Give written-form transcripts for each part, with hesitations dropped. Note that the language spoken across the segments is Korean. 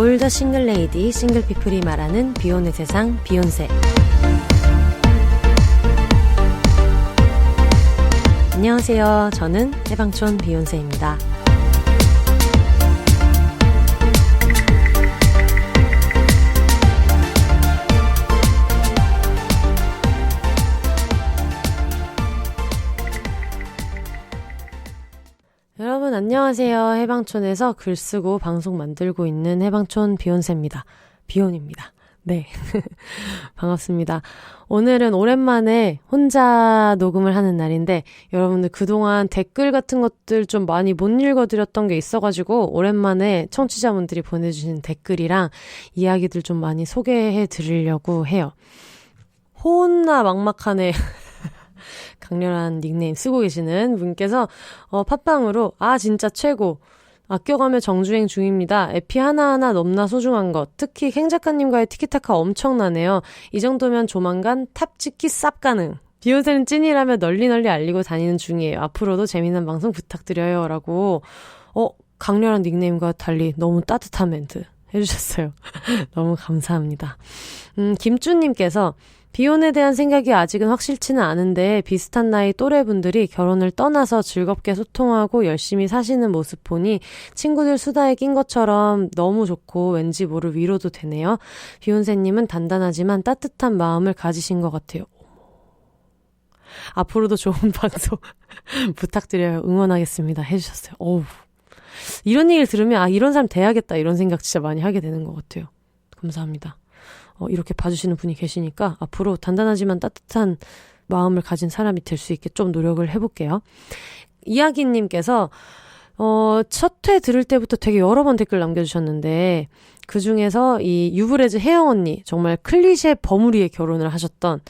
All the single lady, single people이 말하는 비혼의 세상, 비욘세. 안녕하세요. 저는 해방촌 비욘세입니다. 여러분 안녕하세요. 해방촌에서 글 쓰고 방송 만들고 있는 해방촌 비욘세입니다. 비혼입니다. 네. 반갑습니다. 오늘은 오랜만에 혼자 녹음을 하는 날인데 여러분들 그동안 댓글 같은 것들 좀 많이 못 읽어드렸던 게 있어가지고 오랜만에 청취자분들이 보내주신 댓글이랑 이야기들 좀 많이 소개해 드리려고 해요. 호온나 막막하네. 강렬한 닉네임 쓰고 계시는 분께서 팟빵으로 진짜 최고. 아껴가며 정주행 중입니다. 에피 하나하나 넘나 소중한 것. 특히 캥 작가님과의 티키타카 엄청나네요. 이 정도면 조만간 탑 찍기 쌉 가능. 비욘세는 찐이라며 널리 알리고 다니는 중이에요. 앞으로도 재미난 방송 부탁드려요. 라고 강렬한 닉네임과 달리 너무 따뜻한 멘트 해주셨어요. 너무 감사합니다. 김주님께서 비혼에 대한 생각이 아직은 확실치는 않은데 비슷한 나이 또래분들이 결혼을 떠나서 즐겁게 소통하고 열심히 사시는 모습 보니 친구들 수다에 낀 것처럼 너무 좋고 왠지 모를 위로도 되네요. 비욘세님은 단단하지만 따뜻한 마음을 가지신 것 같아요. 앞으로도 좋은 방송 부탁드려요. 응원하겠습니다. 해주셨어요. 이런 얘기를 들으면 이런 사람 돼야겠다 이런 생각 진짜 많이 하게 되는 것 같아요. 감사합니다. 이렇게 봐주시는 분이 계시니까 앞으로 단단하지만 따뜻한 마음을 가진 사람이 될 수 있게 좀 노력을 해볼게요. 이야기님께서 첫 회 들을 때부터 되게 여러 번 댓글 남겨주셨는데 그중에서 이 유브레즈 혜영 언니 정말 클리셰 버무리에 결혼을 하셨던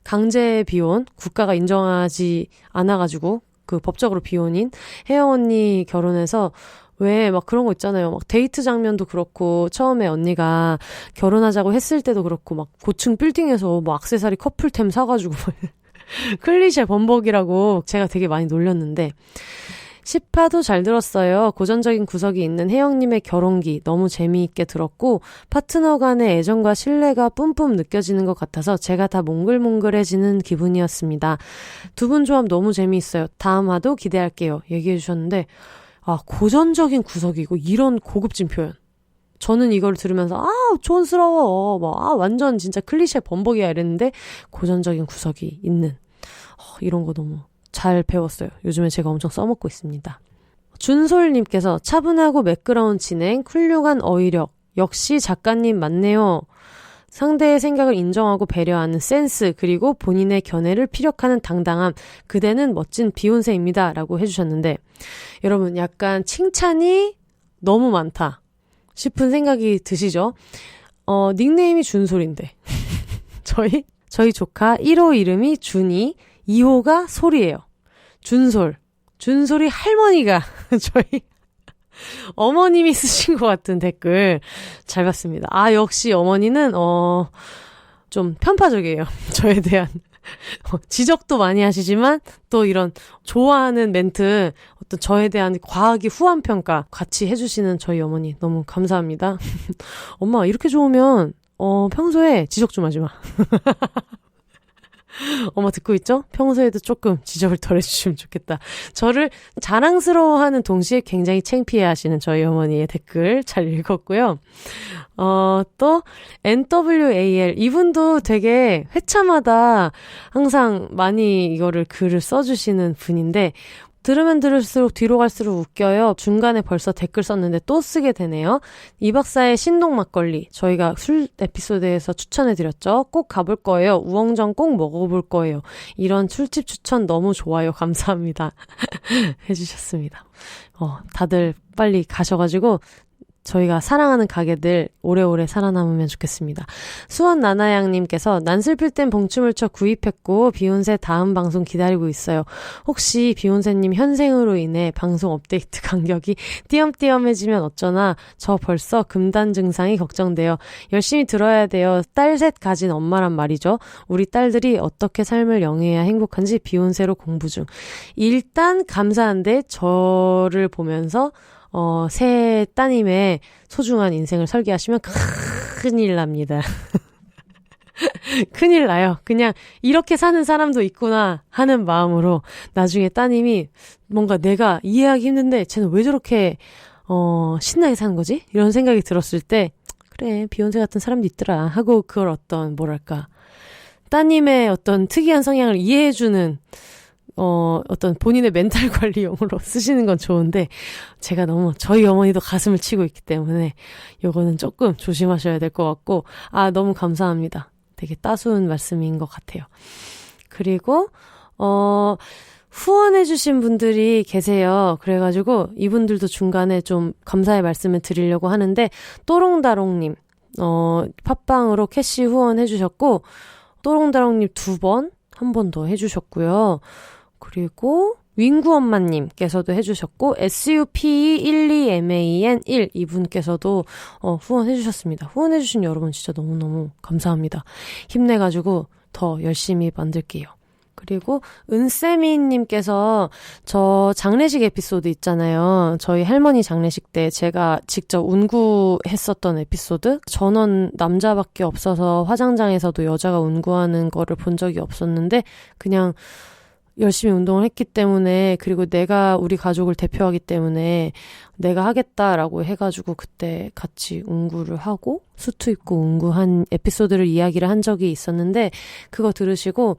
강제 비혼 국가가 인정하지 않아가지고 그 법적으로 비혼인 혜영 언니 결혼해서 왜 막 그런 거 있잖아요. 막 데이트 장면도 그렇고 처음에 언니가 결혼하자고 했을 때도 그렇고 막 고층 빌딩에서 뭐 액세서리 커플템 사가지고 클리셰 범벅이라고 제가 되게 많이 놀렸는데 10화도 잘 들었어요. 고전적인 구석이 있는 혜영님의 결혼기 너무 재미있게 들었고 파트너 간의 애정과 신뢰가 뿜뿜 느껴지는 것 같아서 제가 다 몽글몽글해지는 기분이었습니다. 두 분 조합 너무 재미있어요. 다음 화도 기대할게요. 얘기해 주셨는데 고전적인 구석이고 이런 고급진 표현. 저는 이걸 들으면서 촌스러워. 완전 진짜 클리셰 범벅이야 이랬는데 고전적인 구석이 있는 이런 거 너무 잘 배웠어요. 요즘에 제가 엄청 써먹고 있습니다. 준솔님께서 차분하고 매끄러운 진행, 훌륭한 어휘력. 역시 작가님 맞네요. 상대의 생각을 인정하고 배려하는 센스 그리고 본인의 견해를 피력하는 당당함 그대는 멋진 비욘세입니다 라고 해주셨는데 여러분 약간 칭찬이 너무 많다 싶은 생각이 드시죠? 닉네임이 준솔인데 저희 조카 1호 이름이 준이 2호가 솔이에요. 준솔이 할머니가 저희 어머님이 쓰신 것 같은 댓글 잘 봤습니다. 역시 어머니는 좀 편파적이에요. 저에 대한 지적도 많이 하시지만 또 이런 좋아하는 멘트 어떤 저에 대한 과하게 후한 평가 같이 해주시는 저희 어머니 너무 감사합니다. 엄마 이렇게 좋으면 평소에 지적 좀 하지 마. 엄마 듣고 있죠? 평소에도 조금 지적을 덜 해주시면 좋겠다. 저를 자랑스러워하는 동시에 굉장히 창피해하시는 저희 어머니의 댓글 잘 읽었고요. 또 NWAL 이분도 되게 회차마다 항상 많이 이거를 글을 써주시는 분인데 들으면 들을수록 뒤로 갈수록 웃겨요. 중간에 벌써 댓글 썼는데 또 쓰게 되네요. 이 박사의 신동 막걸리 저희가 술 에피소드에서 추천해드렸죠. 꼭 가볼 거예요. 우엉전 꼭 먹어볼 거예요. 이런 술집 추천 너무 좋아요. 감사합니다. 해주셨습니다. 다들 빨리 가셔가지고 저희가 사랑하는 가게들 오래오래 살아남으면 좋겠습니다. 수원 나나양님께서 난 슬플 땐 봉춤을 쳐 구입했고 비욘세 다음 방송 기다리고 있어요. 혹시 비욘세님 현생으로 인해 방송 업데이트 간격이 띄엄띄엄해지면 어쩌나 저 벌써 금단 증상이 걱정돼요. 열심히 들어야 돼요. 딸 셋 가진 엄마란 말이죠. 우리 딸들이 어떻게 삶을 영위해야 행복한지 비욘세로 공부 중. 일단 감사한데 저를 보면서 새 따님의 소중한 인생을 설계하시면 큰일 납니다. 큰일 나요. 그냥 이렇게 사는 사람도 있구나 하는 마음으로 나중에 따님이 뭔가 내가 이해하기 힘든데 쟤는 왜 저렇게 신나게 사는 거지? 이런 생각이 들었을 때 그래 비욘세 같은 사람도 있더라 하고 그걸 어떤 뭐랄까 따님의 어떤 특이한 성향을 이해해주는 어떤 본인의 멘탈 관리용으로 쓰시는 건 좋은데 제가 너무 저희 어머니도 가슴을 치고 있기 때문에 요거는 조금 조심하셔야 될 것 같고 너무 감사합니다. 되게 따스운 말씀인 것 같아요. 그리고 후원해주신 분들이 계세요. 그래가지고 이분들도 중간에 좀 감사의 말씀을 드리려고 하는데 또롱다롱님 팟빵으로 캐시 후원해주셨고 또롱다롱님 2번, 한 번 더 해주셨고요. 그리고 윙구 엄마님께서도 해주셨고 SUPE12MAN1 이분께서도 후원해주셨습니다. 후원해주신 여러분 진짜 너무너무 감사합니다. 힘내가지고 더 열심히 만들게요. 그리고 은세미님께서 저 장례식 에피소드 있잖아요. 저희 할머니 장례식 때 제가 직접 운구했었던 에피소드. 전원 남자밖에 없어서 화장장에서도 여자가 운구하는 거를 본 적이 없었는데 그냥 열심히 운동을 했기 때문에 그리고 내가 우리 가족을 대표하기 때문에 내가 하겠다라고 해가지고 그때 같이 운구를 하고 수트 입고 운구한 에피소드를 이야기를 한 적이 있었는데 그거 들으시고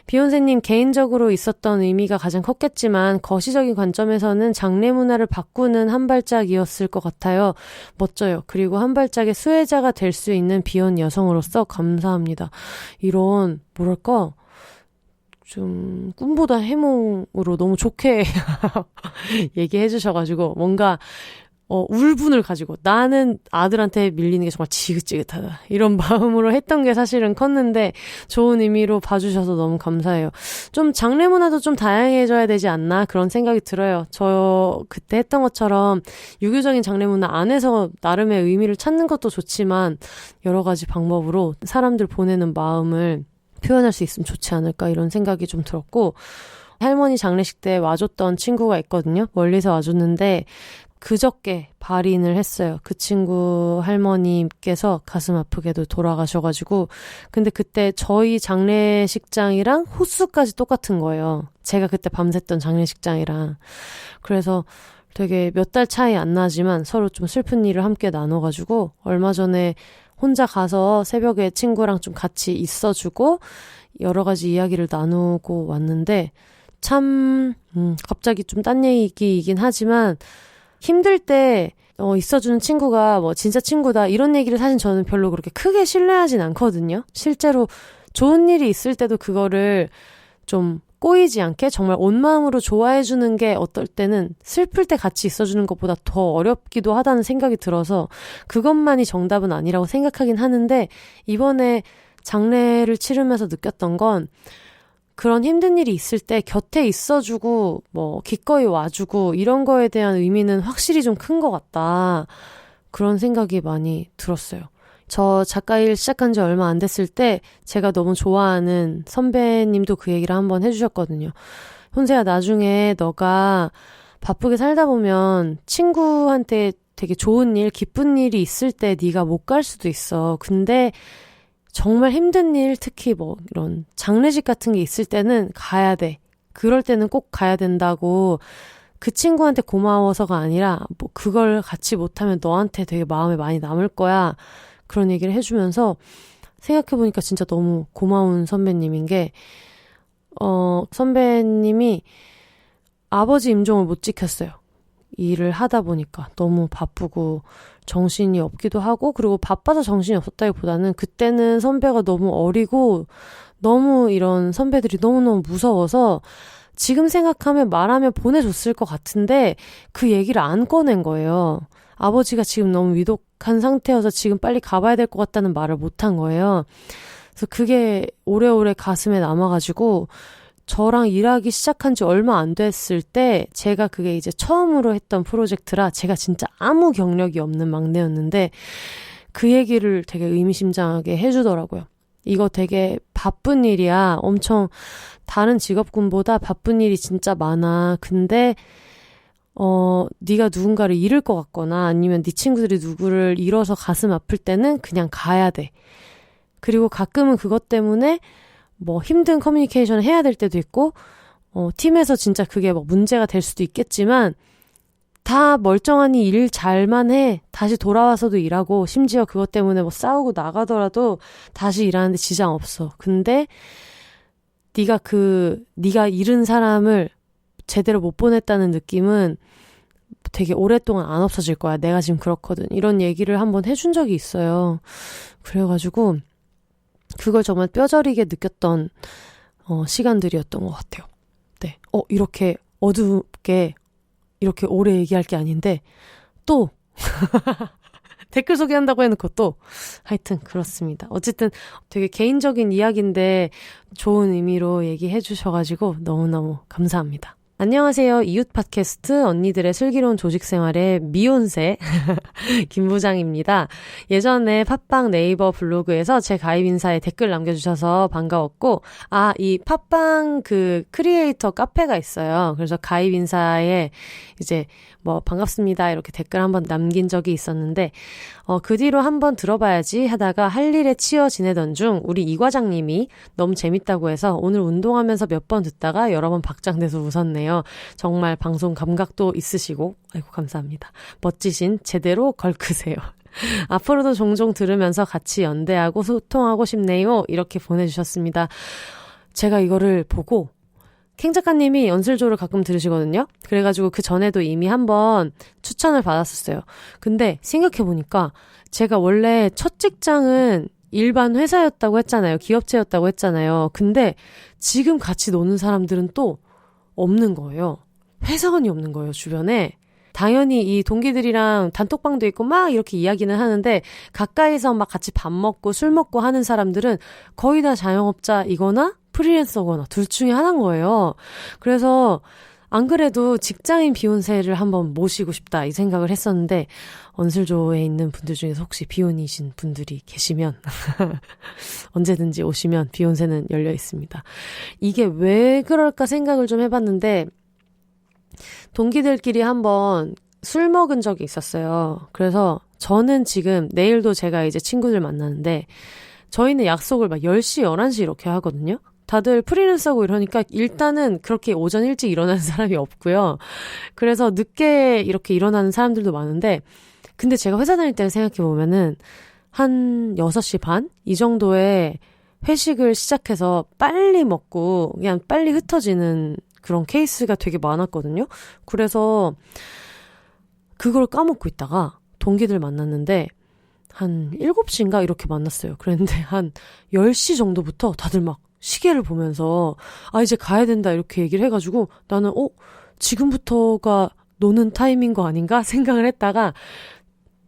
비욘세님 개인적으로 있었던 의미가 가장 컸겠지만 거시적인 관점에서는 장례 문화를 바꾸는 한 발짝이었을 것 같아요. 멋져요. 그리고 한 발짝의 수혜자가 될 수 있는 비혼 여성으로서 감사합니다. 이런 뭐랄까 좀 꿈보다 해몽으로 너무 좋게 얘기해 주셔가지고 뭔가 울분을 가지고 나는 아들한테 밀리는 게 정말 지긋지긋하다 이런 마음으로 했던 게 사실은 컸는데 좋은 의미로 봐주셔서 너무 감사해요. 좀 장례 문화도 좀 다양해져야 되지 않나 그런 생각이 들어요. 저 그때 했던 것처럼 유교적인 장례 문화 안에서 나름의 의미를 찾는 것도 좋지만 여러 가지 방법으로 사람들 보내는 마음을 표현할 수 있으면 좋지 않을까 이런 생각이 좀 들었고 할머니 장례식 때 와줬던 친구가 있거든요. 멀리서 와줬는데 그저께 발인을 했어요. 그 친구 할머니께서 가슴 아프게도 돌아가셔가지고 근데 그때 저희 장례식장이랑 호수까지 똑같은 거예요. 제가 그때 밤샜던 장례식장이랑 그래서 되게 몇 달 차이 안 나지만 서로 좀 슬픈 일을 함께 나눠가지고 얼마 전에 혼자 가서 새벽에 친구랑 좀 같이 있어주고 여러 가지 이야기를 나누고 왔는데 참 갑자기 좀 딴 얘기이긴 하지만 힘들 때 있어주는 친구가 뭐 진짜 친구다 이런 얘기를 사실 저는 별로 그렇게 크게 신뢰하진 않거든요. 실제로 좋은 일이 있을 때도 그거를 좀 꼬이지 않게 정말 온 마음으로 좋아해주는 게 어떨 때는 슬플 때 같이 있어주는 것보다 더 어렵기도 하다는 생각이 들어서 그것만이 정답은 아니라고 생각하긴 하는데 이번에 장례를 치르면서 느꼈던 건 그런 힘든 일이 있을 때 곁에 있어주고 뭐 기꺼이 와주고 이런 거에 대한 의미는 확실히 좀 큰 것 같다. 그런 생각이 많이 들었어요. 저 작가일 시작한 지 얼마 안 됐을 때 제가 너무 좋아하는 선배님도 그 얘기를 한번 해주셨거든요. 혼세야 나중에 너가 바쁘게 살다 보면 친구한테 되게 좋은 일, 기쁜 일이 있을 때 네가 못 갈 수도 있어. 근데 정말 힘든 일, 특히 뭐 이런 장례식 같은 게 있을 때는 가야 돼. 그럴 때는 꼭 가야 된다고 그 친구한테 고마워서가 아니라 뭐 그걸 같이 못하면 너한테 되게 마음에 많이 남을 거야. 그런 얘기를 해주면서 생각해보니까 진짜 너무 고마운 선배님인 게 선배님이 아버지 임종을 못 지켰어요. 일을 하다 보니까 너무 바쁘고 정신이 없기도 하고 그리고 바빠서 정신이 없었다기보다는 그때는 선배가 너무 어리고 너무 이런 선배들이 너무너무 무서워서 지금 생각하면 말하면 보내줬을 것 같은데 그 얘기를 안 꺼낸 거예요. 아버지가 지금 너무 위독한 상태여서 지금 빨리 가봐야 될 것 같다는 말을 못한 거예요. 그래서 그게 오래오래 가슴에 남아가지고 저랑 일하기 시작한 지 얼마 안 됐을 때 제가 그게 이제 처음으로 했던 프로젝트라 제가 진짜 아무 경력이 없는 막내였는데 그 얘기를 되게 의미심장하게 해주더라고요. 이거 되게 바쁜 일이야. 엄청 다른 직업군보다 바쁜 일이 진짜 많아. 근데 네가 누군가를 잃을 것 같거나 아니면 네 친구들이 누구를 잃어서 가슴 아플 때는 그냥 가야 돼. 그리고 가끔은 그것 때문에 뭐 힘든 커뮤니케이션을 해야 될 때도 있고, 팀에서 진짜 그게 뭐 문제가 될 수도 있겠지만, 다 멀쩡하니 일 잘만 해. 다시 돌아와서도 일하고, 심지어 그것 때문에 뭐 싸우고 나가더라도 다시 일하는데 지장 없어. 근데 네가 잃은 사람을 제대로 못 보냈다는 느낌은 되게 오랫동안 안 없어질 거야. 내가 지금 그렇거든. 이런 얘기를 한번 해준 적이 있어요. 그래가지고 그걸 정말 뼈저리게 느꼈던 시간들이었던 것 같아요. 네. 이렇게 어둡게 이렇게 오래 얘기할 게 아닌데 또 댓글 소개한다고 해놓고 또 하여튼 그렇습니다. 어쨌든 되게 개인적인 이야기인데 좋은 의미로 얘기해 주셔가지고 너무너무 감사합니다. 안녕하세요. 이웃 팟캐스트 언니들의 슬기로운 조직생활의 미온세 김부장입니다. 예전에 팟빵 네이버 블로그에서 제 가입 인사에 댓글 남겨주셔서 반가웠고, 이 팟빵 그 크리에이터 카페가 있어요. 그래서 가입 인사에 이제 뭐 반갑습니다 이렇게 댓글 한번 남긴 적이 있었는데, 그 뒤로 한번 들어봐야지 하다가 할 일에 치여 지내던 중 우리 이 과장님이 너무 재밌다고 해서 오늘 운동하면서 몇 번 듣다가 여러 번 박장대소 웃었네요. 정말 방송 감각도 있으시고, 아이고 감사합니다. 멋지신 제대로 걸크세요. 앞으로도 종종 들으면서 같이 연대하고 소통하고 싶네요. 이렇게 보내주셨습니다. 제가 이거를 보고 캥 작가님이 연슬조를 가끔 들으시거든요. 그래가지고 그 전에도 이미 한번 추천을 받았었어요. 근데 생각해보니까 제가 원래 첫 직장은 일반 회사였다고 했잖아요. 기업체였다고 했잖아요. 근데 지금 같이 노는 사람들은 또 없는 거예요. 회사원이 없는 거예요, 주변에. 당연히 이 동기들이랑 단톡방도 있고 막 이렇게 이야기는 하는데 가까이서 막 같이 밥 먹고 술 먹고 하는 사람들은 거의 다 자영업자이거나 프리랜서거나 둘 중에 하나인 거예요. 그래서 안 그래도 직장인 비욘세를 한번 모시고 싶다 이 생각을 했었는데, 언슬조에 있는 분들 중에서 혹시 비혼이신 분들이 계시면 언제든지 오시면 비욘세는 열려 있습니다. 이게 왜 그럴까 생각을 좀 해봤는데, 동기들끼리 한번 술 먹은 적이 있었어요. 그래서 저는 지금 내일도 제가 이제 친구들 만나는데 저희는 약속을 막 10시, 11시 이렇게 하거든요. 다들 프리랜서고 이러니까 일단은 그렇게 오전 일찍 일어나는 사람이 없고요. 그래서 늦게 이렇게 일어나는 사람들도 많은데, 근데 제가 회사 다닐 때를 생각해보면은 한 6시 반? 이 정도에 회식을 시작해서 빨리 먹고 그냥 빨리 흩어지는 그런 케이스가 되게 많았거든요. 그래서 그걸 까먹고 있다가 동기들 만났는데 한 7시인가 이렇게 만났어요. 그랬는데 한 10시 정도부터 다들 막 시계를 보면서 이제 가야 된다 이렇게 얘기를 해가지고 나는 지금부터가 노는 타임인 거 아닌가 생각을 했다가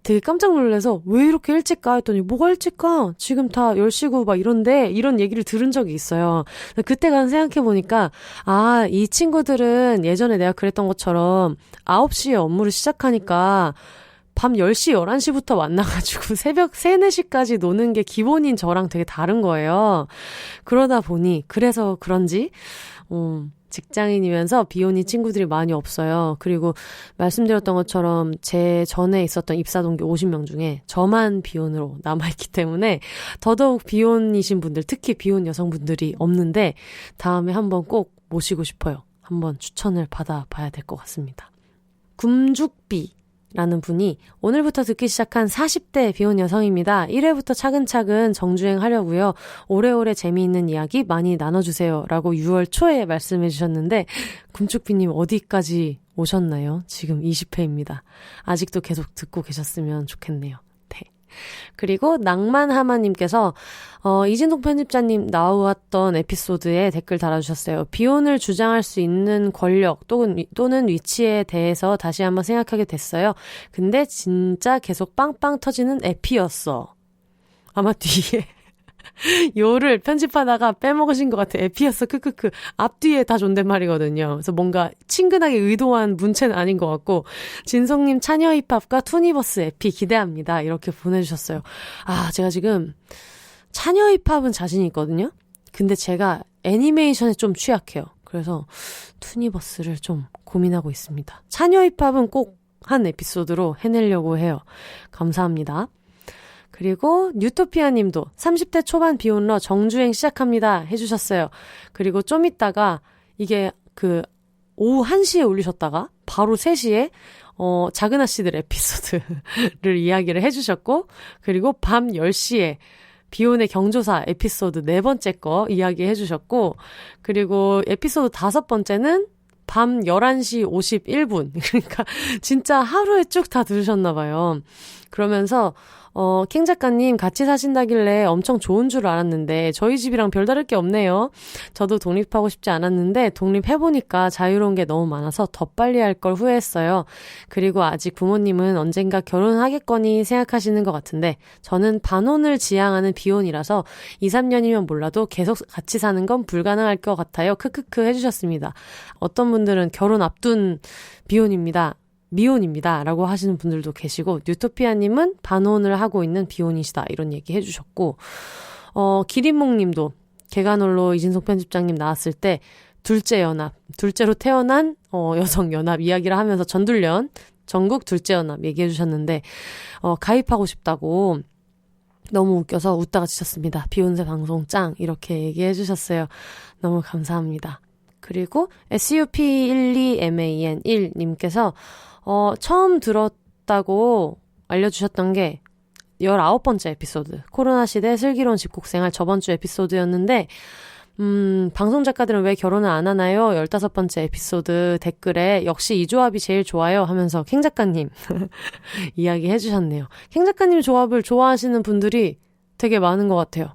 되게 깜짝 놀라서 왜 이렇게 일찍 가 했더니 뭐가 일찍 가? 지금 다 10시고 막 이런데 이런 얘기를 들은 적이 있어요. 그때 가서 생각해보니까 이 친구들은 예전에 내가 그랬던 것처럼 9시에 업무를 시작하니까 밤 10시, 11시부터 만나가지고 새벽 3, 4시까지 노는 게 기본인 저랑 되게 다른 거예요. 그러다 보니 그래서 그런지 직장인이면서 비혼인 친구들이 많이 없어요. 그리고 말씀드렸던 것처럼 제 전에 있었던 입사 동기 50명 중에 저만 비혼으로 남아있기 때문에 더더욱 비혼이신 분들, 특히 비혼 여성분들이 없는데 다음에 한번 꼭 모시고 싶어요. 한번 추천을 받아봐야 될 것 같습니다. 굼죽비 라는 분이 오늘부터 듣기 시작한 40대 비혼 여성입니다. 1회부터 차근차근 정주행하려고요. 오래오래 재미있는 이야기 많이 나눠주세요. 라고 6월 초에 말씀해 주셨는데, 굼축비님 어디까지 오셨나요? 지금 20회입니다. 아직도 계속 듣고 계셨으면 좋겠네요. 네. 그리고 낭만하마님께서 이진동 편집자님 나왔던 에피소드에 댓글 달아주셨어요. 비혼을 주장할 수 있는 권력 또는 위치에 대해서 다시 한번 생각하게 됐어요. 근데 진짜 계속 빵빵 터지는 에피였어. 아마 뒤에 요를 편집하다가 빼먹으신 것 같아. 에피였어 크크크. 앞뒤에 다 존댓말이거든요. 그래서 뭔가 친근하게 의도한 문체는 아닌 것 같고, 진성님 차녀 힙합과 투니버스 에피 기대합니다. 이렇게 보내주셨어요. 제가 지금 차녀 힙합은 자신 있거든요. 근데 제가 애니메이션에 좀 취약해요. 그래서 투니버스를 좀 고민하고 있습니다. 차녀 힙합은 꼭 한 에피소드로 해내려고 해요. 감사합니다. 그리고 뉴토피아 님도 30대 초반 비혼러 정주행 시작합니다 해주셨어요. 그리고 좀 있다가 이게 오후 1시에 올리셨다가 바로 3시에 작은 아씨들 에피소드를 이야기를 해주셨고, 그리고 밤 10시에 비혼의 경조사 에피소드 4번째 거 이야기 해주셨고, 그리고 에피소드 5번째는 밤 11시 51분. 그러니까 진짜 하루에 쭉 다 들으셨나봐요. 그러면서 킹 작가님 같이 사신다길래 엄청 좋은 줄 알았는데 저희 집이랑 별다를 게 없네요. 저도 독립하고 싶지 않았는데 독립해보니까 자유로운 게 너무 많아서 더 빨리 할 걸 후회했어요. 그리고 아직 부모님은 언젠가 결혼하겠거니 생각하시는 것 같은데 저는 반혼을 지향하는 비혼이라서 2, 3년이면 몰라도 계속 같이 사는 건 불가능할 것 같아요. 크크크 해주셨습니다. 어떤 분들은 결혼 앞둔 비혼입니다. 미혼입니다. 라고 하시는 분들도 계시고, 뉴토피아님은 반혼을 하고 있는 비혼이시다. 이런 얘기 해주셨고, 기린몽 님도 개간홀로 이진석 편집장님 나왔을 때 둘째 연합, 둘째로 태어난 여성 연합 이야기를 하면서 전둘련, 전국 둘째 연합 얘기해 주셨는데, 가입하고 싶다고 너무 웃겨서 웃다가 지쳤습니다. 비욘세 방송 짱 이렇게 얘기해 주셨어요. 너무 감사합니다. 그리고 SUP12MAN1님께서 처음 들었다고 알려주셨던 게 19번째 에피소드 코로나 시대 슬기로운 집콕생활 저번 주 에피소드였는데 방송 작가들은 왜 결혼을 안 하나요? 15번째 에피소드 댓글에 역시 이 조합이 제일 좋아요 하면서 캥 작가님 이야기 해주셨네요. 캥 작가님 조합을 좋아하시는 분들이 되게 많은 것 같아요.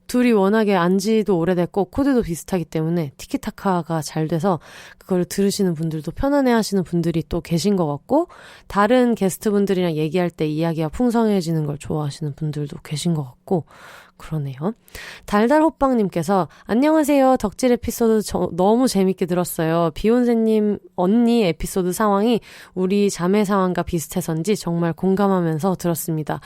둘이 워낙에 안지도 오래됐고 코드도 비슷하기 때문에 티키타카가 잘 돼서 그걸 들으시는 분들도 편안해 하시는 분들이 또 계신 것 같고, 다른 게스트분들이랑 얘기할 때 이야기가 풍성해지는 걸 좋아하시는 분들도 계신 것 같고 그러네요. 달달호빵님께서 안녕하세요. 덕질 에피소드 너무 재밌게 들었어요. 비욘세님 언니 에피소드 상황이 우리 자매 상황과 비슷해서인지 정말 공감하면서 들었습니다.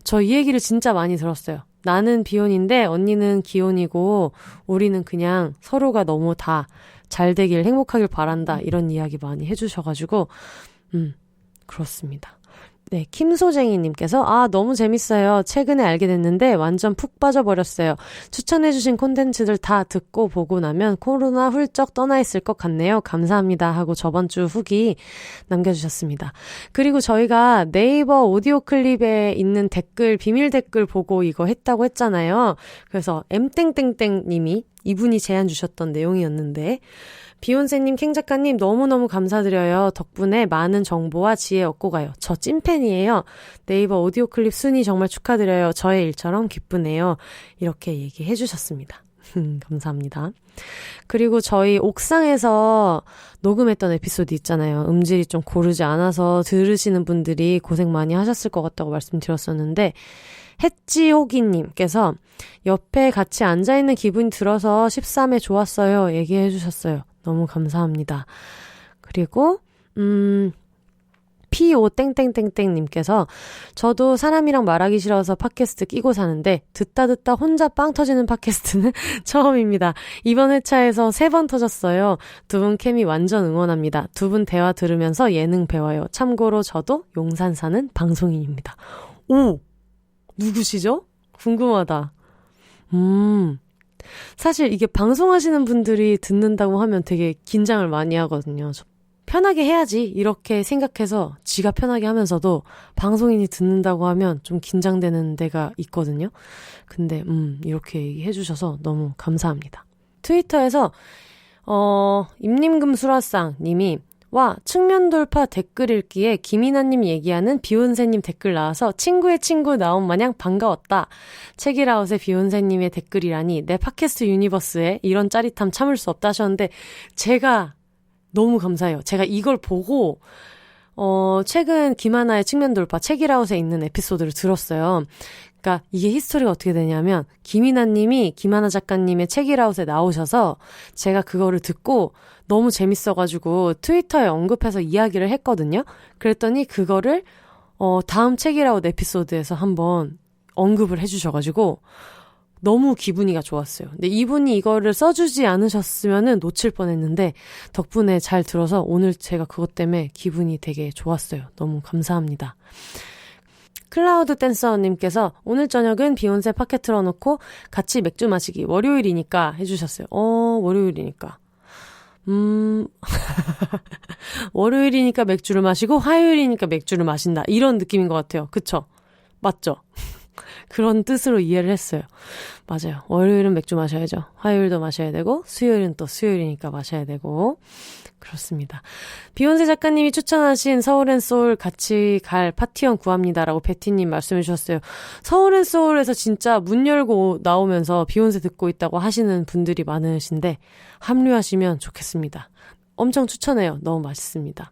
저 이 얘기를 진짜 많이 들었어요. 나는 비혼인데 언니는 기혼이고 우리는 그냥 서로가 너무 다 잘 되길 행복하길 바란다 이런 이야기 많이 해주셔가지고 그렇습니다. 네, 김소쟁이님께서 너무 재밌어요. 최근에 알게 됐는데 완전 푹 빠져버렸어요. 추천해주신 콘텐츠들 다 듣고 보고 나면 코로나 훌쩍 떠나 있을 것 같네요. 감사합니다 하고 저번 주 후기 남겨주셨습니다. 그리고 저희가 네이버 오디오 클립에 있는 댓글, 비밀 댓글 보고 이거 했다고 했잖아요. 그래서 m땡땡땡님이 이분이 제안 주셨던 내용이었는데, 비욘세님, 캥 작가님 너무너무 감사드려요. 덕분에 많은 정보와 지혜 얻고 가요. 저 찐팬이에요. 네이버 오디오 클립 순위 정말 축하드려요. 저의 일처럼 기쁘네요. 이렇게 얘기해 주셨습니다. 감사합니다. 그리고 저희 옥상에서 녹음했던 에피소드 있잖아요. 음질이 좀 고르지 않아서 들으시는 분들이 고생 많이 하셨을 것 같다고 말씀드렸었는데, 햇지호기님께서 옆에 같이 앉아있는 기분이 들어서 13회 좋았어요. 얘기해 주셨어요. 너무 감사합니다. 그리고 PO 땡땡땡땡님께서 저도 사람이랑 말하기 싫어서 팟캐스트 끼고 사는데 듣다 혼자 빵 터지는 팟캐스트는 처음입니다. 이번 회차에서 3번 터졌어요. 두 분 케미 완전 응원합니다. 두 분 대화 들으면서 예능 배워요. 참고로 저도 용산 사는 방송인입니다. 오! 누구시죠? 궁금하다. 사실 이게 방송하시는 분들이 듣는다고 하면 되게 긴장을 많이 하거든요. 편하게 해야지 이렇게 생각해서 지가 편하게 하면서도 방송인이 듣는다고 하면 좀 긴장되는 데가 있거든요. 근데 이렇게 얘기해 주셔서 너무 감사합니다. 트위터에서 임님금수라상 님이 와, 측면 돌파 댓글 읽기에 김이나님 얘기하는 비욘세님 댓글 나와서 친구의 친구 나온 마냥 반가웠다. 책이라웃의 비욘세님의 댓글이라니 내 팟캐스트 유니버스에 이런 짜릿함 참을 수 없다 하셨는데 제가 너무 감사해요. 제가 이걸 보고 최근 김하나의 측면 돌파 책이라웃에 있는 에피소드를 들었어요. 그러니까 이게 히스토리가 어떻게 되냐면 김이나님이 김하나 작가님의 책이라웃에 나오셔서 제가 그거를 듣고 너무 재밌어가지고 트위터에 언급해서 이야기를 했거든요. 그랬더니 그거를 다음 책이라웃 에피소드에서 한번 언급을 해주셔가지고 너무 기분이가 좋았어요. 근데 이분이 이거를 써주지 않으셨으면은 놓칠 뻔했는데 덕분에 잘 들어서 오늘 제가 그것 때문에 기분이 되게 좋았어요. 너무 감사합니다. 클라우드 댄서님께서 오늘 저녁은 비욘세 팟캐 틀어놓고 같이 맥주 마시기 월요일이니까 해주셨어요. 월요일이니까. 월요일이니까 맥주를 마시고 화요일이니까 맥주를 마신다. 이런 느낌인 것 같아요. 그쵸? 맞죠? 그런 뜻으로 이해를 했어요. 맞아요. 월요일은 맥주 마셔야죠. 화요일도 마셔야 되고 수요일은 또 수요일이니까 마셔야 되고 그렇습니다. 비욘세 작가님이 추천하신 서울앤소울 같이 갈 파티원 구합니다라고 베티님 말씀해 주셨어요. 서울앤소울에서 진짜 문 열고 나오면서 비욘세 듣고 있다고 하시는 분들이 많으신데 합류하시면 좋겠습니다. 엄청 추천해요. 너무 맛있습니다.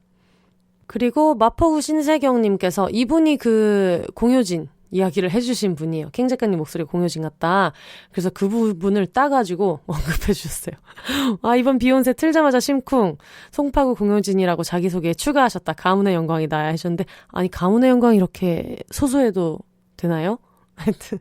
그리고 마포구 신세경님께서 이분이 그 공효진 이야기를 해주신 분이에요. 캥 작가님 목소리 공효진 같다. 그래서 그 부분을 따가지고 언급해 주셨어요. 이번 비욘세 틀자마자 심쿵 송파구 공효진이라고 자기소개에 추가하셨다. 가문의 영광이다 하셨는데 아니 가문의 영광 이렇게 소소해도 되나요? 하여튼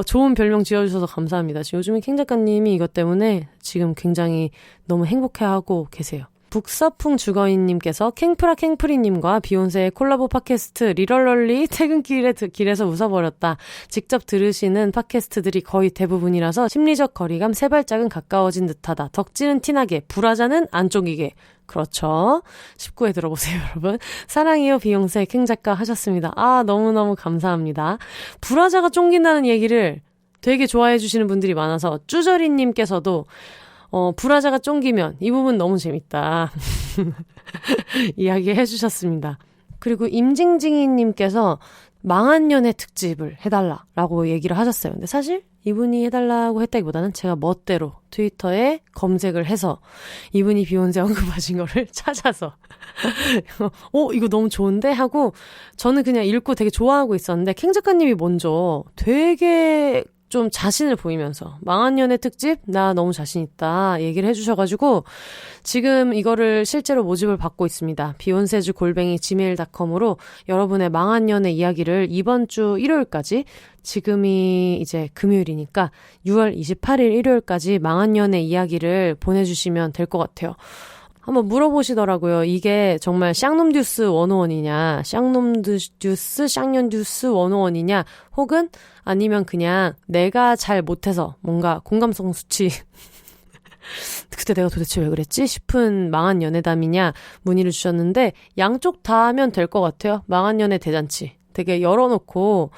좋은 별명 지어주셔서 감사합니다. 지금 요즘에 캥 작가님이 이것 때문에 지금 굉장히 너무 행복해하고 계세요. 북서풍 주거인님께서 캥프리님과 비욘세의 콜라보 팟캐스트 리럴럴리 퇴근길에서 웃어버렸다. 직접 들으시는 팟캐스트들이 거의 대부분이라서 심리적 거리감 3발짝은 가까워진 듯하다. 덕지는 티나게 불화자는 안 쫑기게. 그렇죠. 19회 들어보세요, 여러분. 사랑해요 비욘세 캥 작가 하셨습니다. 너무너무 감사합니다. 불화자가 쫑긴다는 얘기를 되게 좋아해 주시는 분들이 많아서 쭈저리님께서도 불화자가 쫑기면 이 부분 너무 재밌다. 이야기 해주셨습니다. 그리고 임징징이님께서 망한 연애 특집을 해달라라고 얘기를 하셨어요. 근데 사실 이분이 해달라고 했다기보다는 제가 멋대로 트위터에 검색을 해서 이분이 비욘세 언급하신 거를 찾아서 이거 너무 좋은데? 하고 저는 그냥 읽고 되게 좋아하고 있었는데 캥 작가님이 먼저 되게 좀 자신을 보이면서 망한 연애 특집 나 너무 자신 있다 얘기를 해주셔가지고 지금 이거를 실제로 모집을 받고 있습니다. beyonceju@gmail.com으로 여러분의 망한 연애 이야기를 이번 주 일요일까지 지금이 이제 금요일이니까 6월 28일 일요일까지 망한 연애 이야기를 보내주시면 될 것 같아요. 한번 물어보시더라고요. 이게 정말 쌍놈듀스 101이냐, 쌍년듀스 101이냐, 혹은 아니면 그냥 내가 잘 못해서 뭔가 공감성 수치 그때 내가 도대체 왜 그랬지 싶은 망한 연애담이냐 문의를 주셨는데 양쪽 다 하면 될 것 같아요. 망한 연애 대잔치. 되게 열어놓고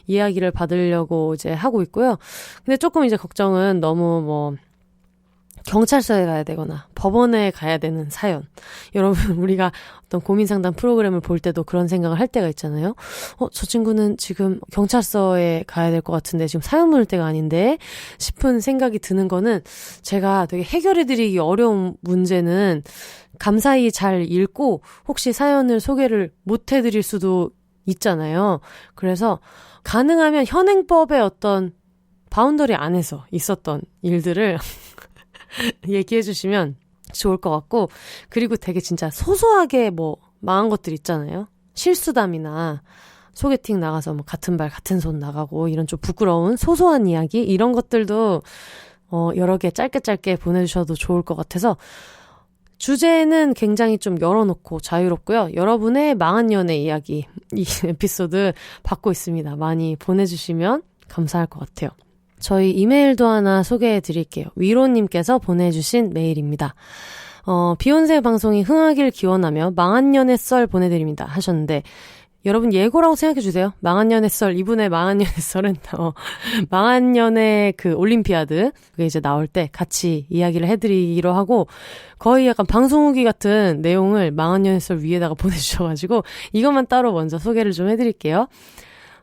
이야기를 받으려고 이제 하고 있고요. 근데 조금 이제 걱정은 너무 경찰서에 가야 되거나 법원에 가야 되는 사연. 여러분 우리가 어떤 고민상담 프로그램을 볼 때도 그런 생각을 할 때가 있잖아요. 저 친구는 지금 경찰서에 가야 될 것 같은데 지금 사연 물을 때가 아닌데 싶은 생각이 드는 거는 제가 되게 해결해드리기 어려운 문제는 감사히 잘 읽고 혹시 사연을 소개를 못 해드릴 수도 있잖아요. 그래서 가능하면 현행법의 어떤 바운더리 안에서 있었던 일들을 얘기해 주시면 좋을 것 같고 그리고 되게 진짜 소소하게 망한 것들 있잖아요. 실수담이나 소개팅 나가서 같은 발 같은 손 나가고 이런 좀 부끄러운 소소한 이야기 이런 것들도 여러 개 짧게 보내주셔도 좋을 것 같아서 주제는 굉장히 좀 열어놓고 자유롭고요. 여러분의 망한 연애 이야기 이 에피소드 받고 있습니다. 많이 보내주시면 감사할 것 같아요. 저희 이메일도 하나 소개해 드릴게요. 위로님께서 보내주신 메일입니다. 비욘세 방송이 흥하길 기원하며 망한 연애 썰 보내드립니다 하셨는데 여러분 예고라고 생각해 주세요. 망한 연애 썰, 이분의 망한 연애 썰은 망한 연애 그 올림피아드 그게 이제 나올 때 같이 이야기를 해드리기로 하고 거의 약간 방송 후기 같은 내용을 망한 연애 썰 위에다가 보내주셔가지고 이것만 따로 먼저 소개를 좀 해드릴게요.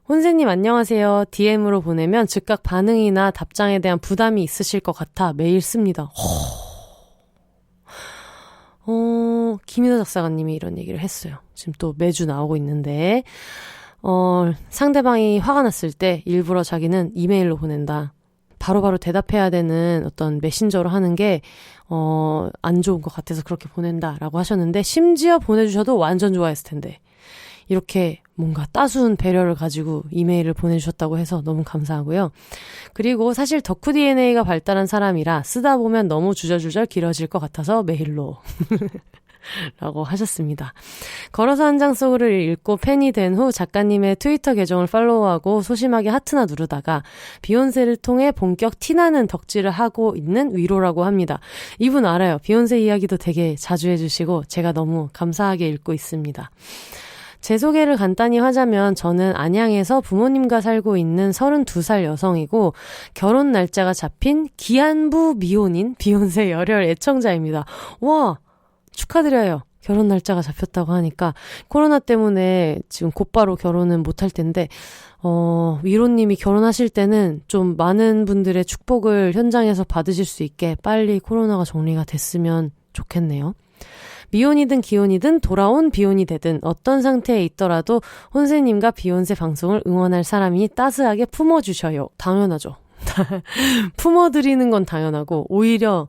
혼세님 안녕하세요. DM으로 보내면 즉각 반응이나 답장에 대한 부담이 있으실 것 같아 메일 씁니다. 김희나 작사가님이 이런 얘기를 했어요. 지금 또 매주 나오고 있는데 상대방이 화가 났을 때 일부러 자기는 이메일로 보낸다. 바로바로 대답해야 되는 어떤 메신저로 하는 게 안 좋은 것 같아서 그렇게 보낸다라고 하셨는데 심지어 보내주셔도 완전 좋아했을 텐데 이렇게 뭔가 따스운 배려를 가지고 이메일을 보내주셨다고 해서 너무 감사하고요. 그리고 사실 덕후 DNA가 발달한 사람이라 쓰다 보면 너무 주저주저 길어질 것 같아서 메일로 라고 하셨습니다. 걸어서 한 장 속을 읽고 팬이 된 후 작가님의 트위터 계정을 팔로우하고 소심하게 하트나 누르다가 비욘세를 통해 본격 티나는 덕질을 하고 있는 위로라고 합니다. 이분 알아요. 비욘세 이야기도 되게 자주 해주시고 제가 너무 감사하게 읽고 있습니다. 제 소개를 간단히 하자면 저는 안양에서 부모님과 살고 있는 32살 여성이고 결혼 날짜가 잡힌 기안부 미혼인 비욘세 열혈 애청자입니다. 와! 축하드려요. 결혼 날짜가 잡혔다고 하니까 코로나 때문에 지금 곧바로 결혼은 못할 텐데 위로님이 결혼하실 때는 좀 많은 분들의 축복을 현장에서 받으실 수 있게 빨리 코로나가 정리가 됐으면 좋겠네요. 미혼이든 기혼이든 돌아온 비혼이 되든 어떤 상태에 있더라도 혼세님과 비욘세 방송을 응원할 사람이 따스하게 품어주셔요. 당연하죠. 품어드리는 건 당연하고 오히려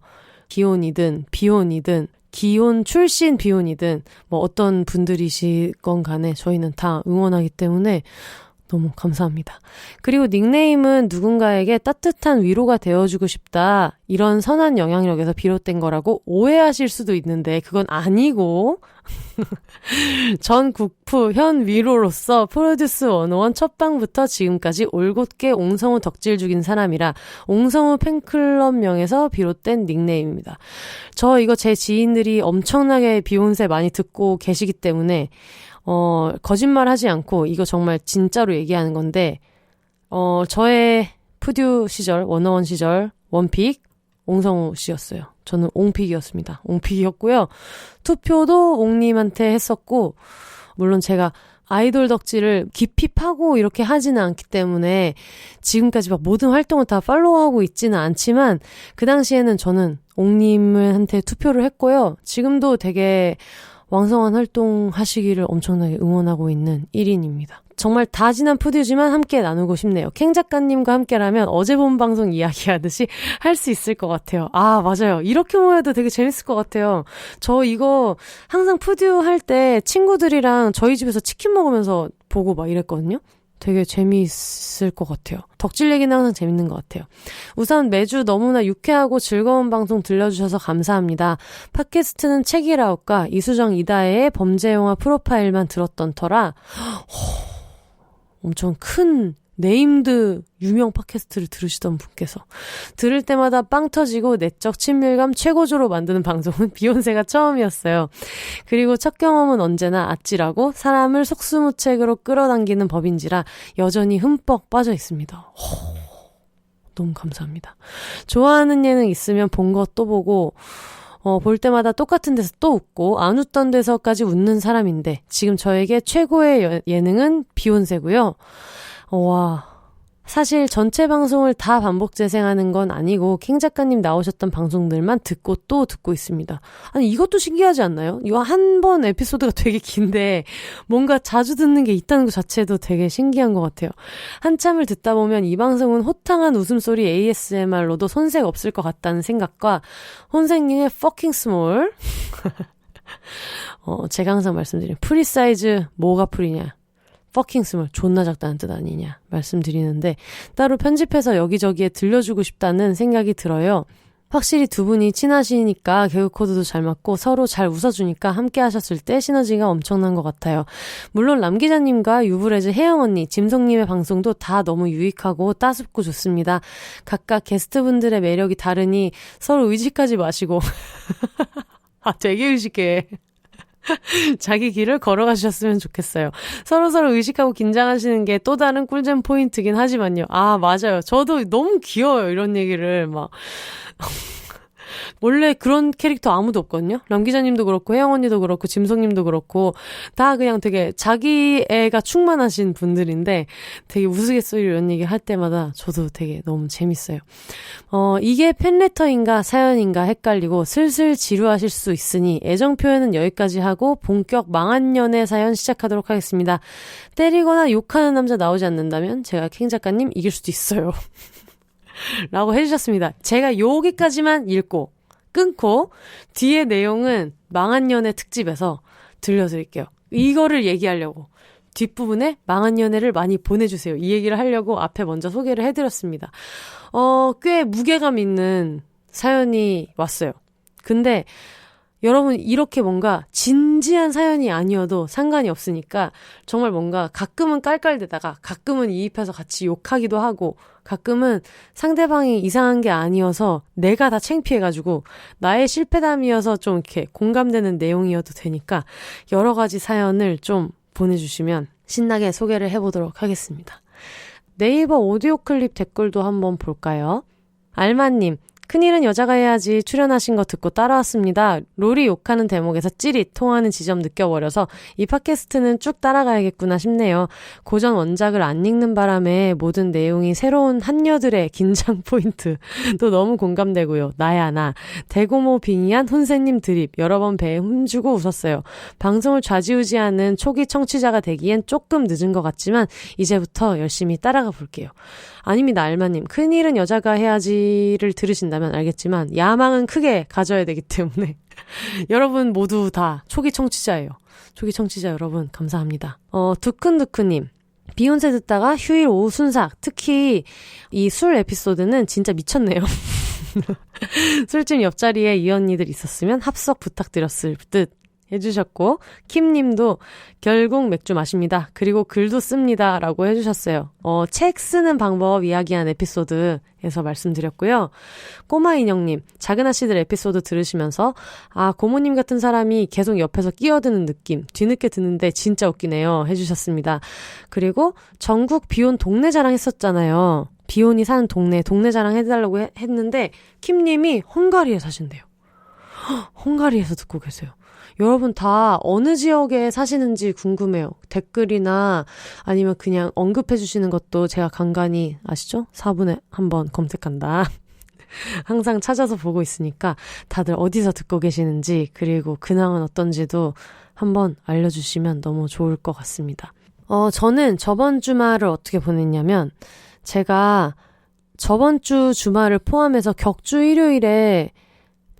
기혼이든 비혼이든 기혼 출신 비혼이든 뭐 어떤 분들이시건 간에 저희는 다 응원하기 때문에 너무 감사합니다. 그리고 닉네임은 누군가에게 따뜻한 위로가 되어주고 싶다 이런 선한 영향력에서 비롯된 거라고 오해하실 수도 있는데 그건 아니고 전 국프 현 위로로서 프로듀스 101 첫방부터 지금까지 올곧게 옹성우 덕질 중인 사람이라 옹성우 팬클럽명에서 비롯된 닉네임입니다. 저 이거 제 지인들이 엄청나게 비욘세 많이 듣고 계시기 때문에 거짓말 하지 않고 이거 정말 진짜로 얘기하는 건데 저의 푸듀 시절 101 시절 원픽 옹성우 씨였어요. 저는 옹픽이었습니다. 옹픽이었고요. 투표도 옹님한테 했었고 물론 제가 아이돌 덕질을 깊이 파고 이렇게 하지는 않기 때문에 지금까지 막 모든 활동을 다 팔로우하고 있지는 않지만 그 당시에는 저는 옹님한테 투표를 했고요. 지금도 되게 왕성한 활동하시기를 엄청나게 응원하고 있는 1인입니다. 정말 다 지난 푸드지만 함께 나누고 싶네요. 캥 작가님과 함께라면 어제 본 방송 이야기하듯이 할 수 있을 것 같아요. 아, 맞아요. 이렇게 모여도 되게 재밌을 것 같아요. 저 이거 항상 푸드 할 때 친구들이랑 저희 집에서 치킨 먹으면서 보고 막 이랬거든요. 되게 재미있을 것 같아요. 덕질 얘기는 항상 재밌는 것 같아요. 우선 매주 너무나 유쾌하고 즐거운 방송 들려주셔서 감사합니다. 팟캐스트는 책이라웃과 이수정 이다혜의 범죄영화 프로파일만 들었던 터라 엄청 큰 네임드 유명 팟캐스트를 들으시던 분께서 들을 때마다 빵 터지고 내적 친밀감 최고조로 만드는 방송은 비욘세가 처음이었어요. 그리고 첫 경험은 언제나 아찔하고 사람을 속수무책으로 끌어당기는 법인지라 여전히 흠뻑 빠져 있습니다. 너무 감사합니다. 좋아하는 예능 있으면 본 거 또 보고 볼 때마다 똑같은 데서 또 웃고 안 웃던 데서까지 웃는 사람인데 지금 저에게 최고의 예능은 비욘세고요. 와, 사실 전체 방송을 다 반복 재생하는 건 아니고 킹 작가님 나오셨던 방송들만 듣고 또 듣고 있습니다. 아니 이것도 신기하지 않나요? 이거 한 번 에피소드가 되게 긴데 뭔가 자주 듣는 게 있다는 것 자체도 되게 신기한 것 같아요. 한참을 듣다 보면 이 방송은 호탕한 웃음소리 ASMR로도 손색 없을 것 같다는 생각과 혼생님의 fucking small 제가 항상 말씀드린 프리사이즈 뭐가 프리냐 fucking small 존나 작다는 뜻 아니냐 말씀드리는데 따로 편집해서 여기저기에 들려주고 싶다는 생각이 들어요. 확실히 두 분이 친하시니까 개그 코드도 잘 맞고 서로 잘 웃어주니까 함께 하셨을 때 시너지가 엄청난 것 같아요. 물론 람 기자님과 유브레즈 혜영 언니, 짐송님의 방송도 다 너무 유익하고 따숩고 좋습니다. 각각 게스트분들의 매력이 다르니 서로 의식하지 마시고 아 되게 의식해. 자기 길을 걸어가셨으면 좋겠어요. 서로서로 의식하고 긴장하시는 게 또 다른 꿀잼 포인트긴 하지만요. 아, 맞아요. 저도 너무 귀여워요. 이런 얘기를 막. 원래 그런 캐릭터 아무도 없거든요. 람 기자님도 그렇고 혜영 언니도 그렇고 짐송님도 그렇고 다 그냥 되게 자기 애가 충만하신 분들인데 되게 우스갯소리 이런 얘기 할 때마다 저도 되게 너무 재밌어요. 이게 팬레터인가 사연인가 헷갈리고 슬슬 지루하실 수 있으니 애정 표현은 여기까지 하고 본격 망한 연애 사연 시작하도록 하겠습니다. 때리거나 욕하는 남자 나오지 않는다면 제가 킹 작가님 이길 수도 있어요. 라고 해주셨습니다. 제가 여기까지만 읽고 끊고 뒤에 내용은 망한 연애 특집에서 들려드릴게요. 이거를 얘기하려고 뒷부분에 망한 연애를 많이 보내주세요. 이 얘기를 하려고 앞에 먼저 소개를 해드렸습니다. 꽤 무게감 있는 사연이 왔어요. 근데 여러분 이렇게 뭔가 진지한 사연이 아니어도 상관이 없으니까 정말 뭔가 가끔은 깔깔대다가 가끔은 이입해서 같이 욕하기도 하고 가끔은 상대방이 이상한 게 아니어서 내가 다 창피해가지고 나의 실패담이어서 좀 이렇게 공감되는 내용이어도 되니까 여러 가지 사연을 좀 보내주시면 신나게 소개를 해보도록 하겠습니다. 네이버 오디오 클립 댓글도 한번 볼까요? 알마님, 큰일은 여자가 해야지 출연하신 거 듣고 따라왔습니다. 롤이 욕하는 대목에서 찌릿 통하는 지점 느껴버려서 이 팟캐스트는 쭉 따라가야겠구나 싶네요. 고전 원작을 안 읽는 바람에 모든 내용이 새로운 한여들의 긴장 포인트 또 너무 공감되고요. 나야 나. 대고모 빙의한 혼세님 드립 여러 번 배에 힘주고 웃었어요. 방송을 좌지우지하는 초기 청취자가 되기엔 조금 늦은 것 같지만 이제부터 열심히 따라가 볼게요. 아닙니다, 알마님. 큰일은 여자가 해야지를 들으신다면 알겠지만 야망은 크게 가져야 되기 때문에 여러분 모두 다 초기 청취자예요. 초기 청취자 여러분 감사합니다. 두큰두큰님. 비욘세 듣다가 휴일 오후 순삭. 특히 이 술 에피소드는 진짜 미쳤네요. 술집 옆자리에 이 언니들 있었으면 합석 부탁드렸을 듯. 해주셨고 킴님도 결국 맥주 마십니다. 그리고 글도 씁니다. 라고 해주셨어요. 책 쓰는 방법 이야기한 에피소드에서 말씀드렸고요. 꼬마 인형님 작은 아씨들 에피소드 들으시면서 고모님 같은 사람이 계속 옆에서 끼어드는 느낌 뒤늦게 듣는데 진짜 웃기네요. 해주셨습니다. 그리고 전국 비혼 동네 자랑 했었잖아요. 비혼이 사는 동네 자랑 해달라고 했는데 킴님이 헝가리에 사신대요. 헝가리에서 듣고 계세요. 여러분 다 어느 지역에 사시는지 궁금해요. 댓글이나 아니면 그냥 언급해 주시는 것도 제가 간간히 아시죠? 4분에 한번 검색한다. 항상 찾아서 보고 있으니까 다들 어디서 듣고 계시는지 그리고 근황은 어떤지도 한번 알려주시면 너무 좋을 것 같습니다. 저는 저번 주말을 어떻게 보냈냐면 제가 저번 주 주말을 포함해서 격주 일요일에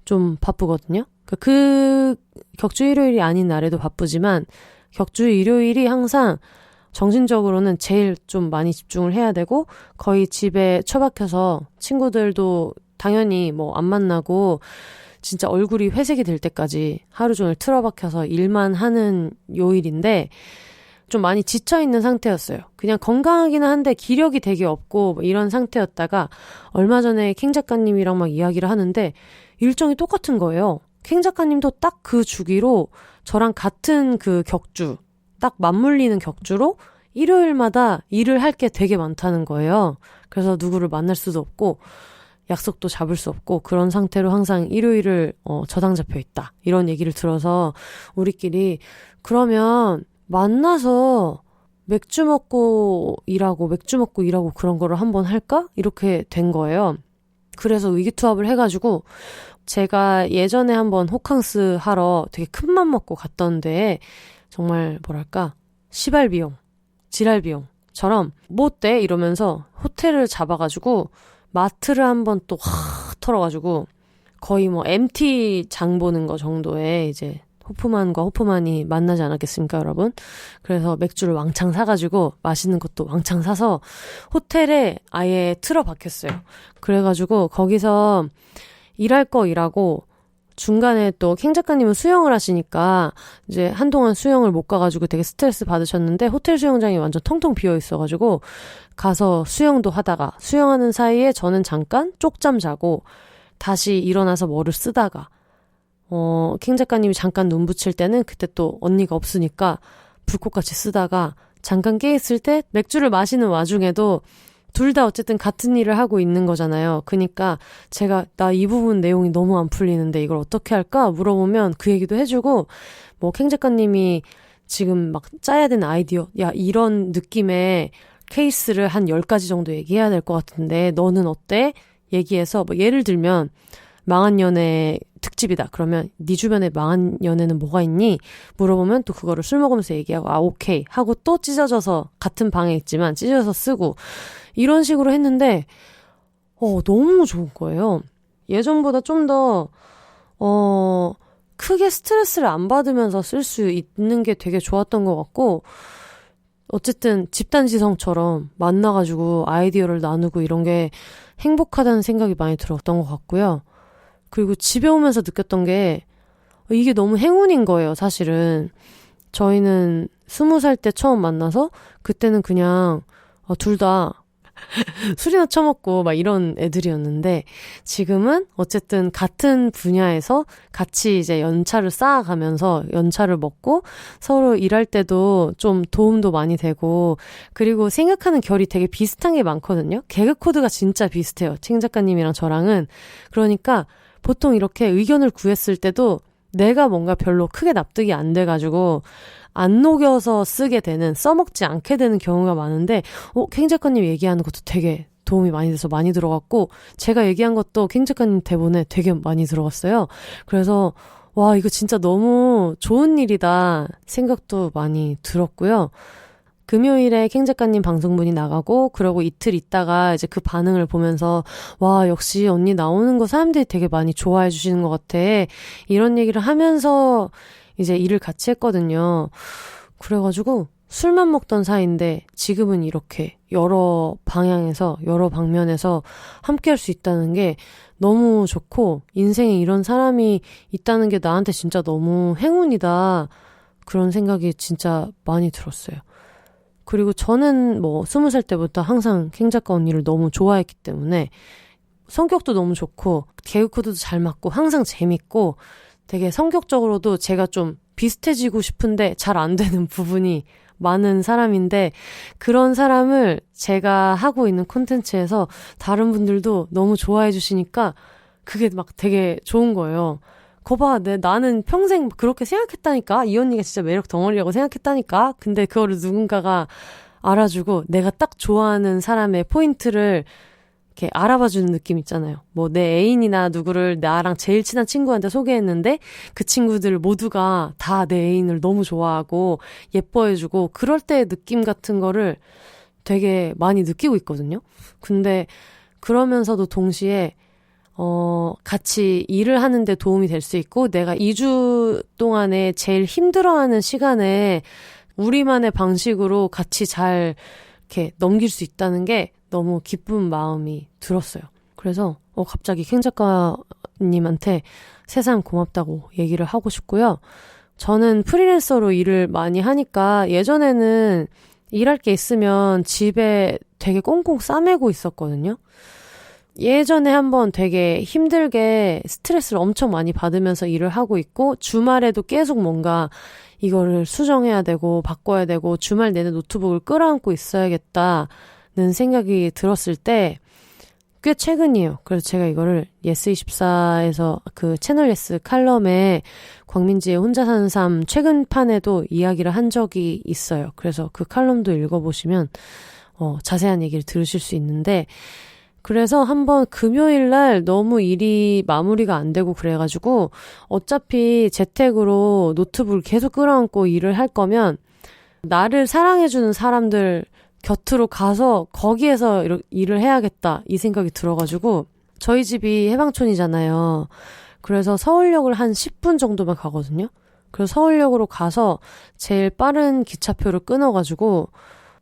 좀 바쁘거든요. 그 격주 일요일이 아닌 날에도 바쁘지만 격주 일요일이 항상 정신적으로는 제일 좀 많이 집중을 해야 되고 거의 집에 처박혀서 친구들도 당연히 뭐 안 만나고 진짜 얼굴이 회색이 될 때까지 하루 종일 틀어박혀서 일만 하는 요일인데 좀 많이 지쳐있는 상태였어요. 그냥 건강하기는 한데 기력이 되게 없고 이런 상태였다가 얼마 전에 캥 작가님이랑 막 이야기를 하는데 일정이 똑같은 거예요. 캥 작가님도 딱 그 주기로 저랑 같은 그 격주, 딱 맞물리는 격주로 일요일마다 일을 할 게 되게 많다는 거예요. 그래서 누구를 만날 수도 없고 약속도 잡을 수 없고 그런 상태로 항상 일요일을 저당 잡혀 있다. 이런 얘기를 들어서 우리끼리 그러면 만나서 맥주 먹고 일하고 그런 거를 한번 할까? 이렇게 된 거예요. 그래서 의기투합을 해가지고 제가 예전에 한번 호캉스 하러 되게 큰 맘 먹고 갔던 데에 정말 뭐랄까 시발 비용, 지랄 비용처럼 뭐 어때? 이러면서 호텔을 잡아가지고 마트를 한번 또 털어가지고 거의 뭐 MT 장 보는 거 정도의 이제 호프만과 호프만이 만나지 않았겠습니까, 여러분? 그래서 맥주를 왕창 사가지고 맛있는 것도 왕창 사서 호텔에 아예 틀어박혔어요. 그래가지고 거기서 일할 거 일하고 중간에 또 캥 작가님은 수영을 하시니까 이제 한동안 수영을 못 가가지고 되게 스트레스 받으셨는데 호텔 수영장이 완전 텅텅 비어 있어가지고 가서 수영도 하다가 수영하는 사이에 저는 잠깐 쪽잠 자고 다시 일어나서 뭐를 쓰다가 캥 작가님이 잠깐 눈 붙일 때는 그때 또 언니가 없으니까 불꽃같이 쓰다가 잠깐 깨있을 때 맥주를 마시는 와중에도 둘 다 어쨌든 같은 일을 하고 있는 거잖아요. 그러니까 제가 나 이 부분 내용이 너무 안 풀리는데 이걸 어떻게 할까 물어보면 그 얘기도 해주고 뭐 캥 작가님이 지금 막 짜야 되는 아이디어 야 이런 느낌의 케이스를 한 10가지 정도 얘기해야 될 것 같은데 너는 어때? 얘기해서 뭐 예를 들면 망한 연애 특집이다. 그러면 네 주변에 망한 연애는 뭐가 있니? 물어보면 또 그거를 술 먹으면서 얘기하고 오케이 하고 또 찢어져서 같은 방에 있지만 찢어서 쓰고 이런 식으로 했는데 너무 좋은 거예요. 예전보다 좀 더 크게 스트레스를 안 받으면서 쓸 수 있는 게 되게 좋았던 것 같고 어쨌든 집단지성처럼 만나가지고 아이디어를 나누고 이런 게 행복하다는 생각이 많이 들었던 것 같고요. 그리고 집에 오면서 느꼈던 게 이게 너무 행운인 거예요, 사실은. 저희는 20살 때 처음 만나서 그때는 그냥 둘 다 술이나 처먹고 막 이런 애들이었는데 지금은 어쨌든 같은 분야에서 같이 이제 연차를 쌓아가면서 연차를 먹고 서로 일할 때도 좀 도움도 많이 되고 그리고 생각하는 결이 되게 비슷한 게 많거든요. 개그 코드가 진짜 비슷해요. 칭 작가님이랑 저랑은. 그러니까 보통 이렇게 의견을 구했을 때도 내가 뭔가 별로 크게 납득이 안 돼가지고 안 녹여서 쓰게 되는, 써먹지 않게 되는 경우가 많은데 캥 작가님 얘기하는 것도 되게 도움이 많이 돼서 많이 들어갔고 제가 얘기한 것도 캥 작가님 대본에 되게 많이 들어갔어요. 그래서 와 이거 진짜 너무 좋은 일이다 생각도 많이 들었고요. 금요일에 캥 작가님 방송분이 나가고 그러고 이틀 있다가 이제 그 반응을 보면서 와 역시 언니 나오는 거 사람들이 되게 많이 좋아해 주시는 것 같아. 이런 얘기를 하면서 이제 일을 같이 했거든요. 그래가지고 술만 먹던 사이인데 지금은 이렇게 여러 방향에서 여러 방면에서 함께 할 수 있다는 게 너무 좋고 인생에 이런 사람이 있다는 게 나한테 진짜 너무 행운이다. 그런 생각이 진짜 많이 들었어요. 그리고 저는 20살 때부터 항상 캥 작가 언니를 너무 좋아했기 때문에 성격도 너무 좋고 개그 코드도 잘 맞고 항상 재밌고 되게 성격적으로도 제가 좀 비슷해지고 싶은데 잘 안 되는 부분이 많은 사람인데 그런 사람을 제가 하고 있는 콘텐츠에서 다른 분들도 너무 좋아해 주시니까 그게 막 되게 좋은 거예요. 거봐, 나는 평생 그렇게 생각했다니까? 이 언니가 진짜 매력 덩어리라고 생각했다니까? 근데 그거를 누군가가 알아주고 내가 딱 좋아하는 사람의 포인트를 이렇게 알아봐주는 느낌 있잖아요. 내 애인이나 누구를 나랑 제일 친한 친구한테 소개했는데 그 친구들 모두가 다 내 애인을 너무 좋아하고 예뻐해주고 그럴 때의 느낌 같은 거를 되게 많이 느끼고 있거든요. 근데 그러면서도 동시에 같이 일을 하는데 도움이 될 수 있고 내가 2주 동안에 제일 힘들어하는 시간에 우리만의 방식으로 같이 잘 이렇게 넘길 수 있다는 게 너무 기쁜 마음이 들었어요. 그래서 갑자기 캥 작가님한테 세상 고맙다고 얘기를 하고 싶고요. 저는 프리랜서로 일을 많이 하니까 예전에는 일할 게 있으면 집에 되게 꽁꽁 싸매고 있었거든요. 예전에 한번 되게 힘들게 스트레스를 엄청 많이 받으면서 일을 하고 있고 주말에도 계속 뭔가 이거를 수정해야 되고 바꿔야 되고 주말 내내 노트북을 끌어안고 있어야겠다는 생각이 들었을 때 꽤 최근이에요. 그래서 제가 이거를 예스24에서 그 채널 예스 칼럼에 광민지의 혼자 사는 삶 최근 판에도 이야기를 한 적이 있어요. 그래서 그 칼럼도 읽어보시면 자세한 얘기를 들으실 수 있는데 그래서 한번 금요일 날 너무 일이 마무리가 안 되고 그래가지고 어차피 재택으로 노트북을 계속 끌어안고 일을 할 거면 나를 사랑해주는 사람들 곁으로 가서 거기에서 일을 해야겠다 이 생각이 들어가지고 저희 집이 해방촌이잖아요. 그래서 서울역을 한 10분 정도만 가거든요. 그래서 서울역으로 가서 제일 빠른 기차표를 끊어가지고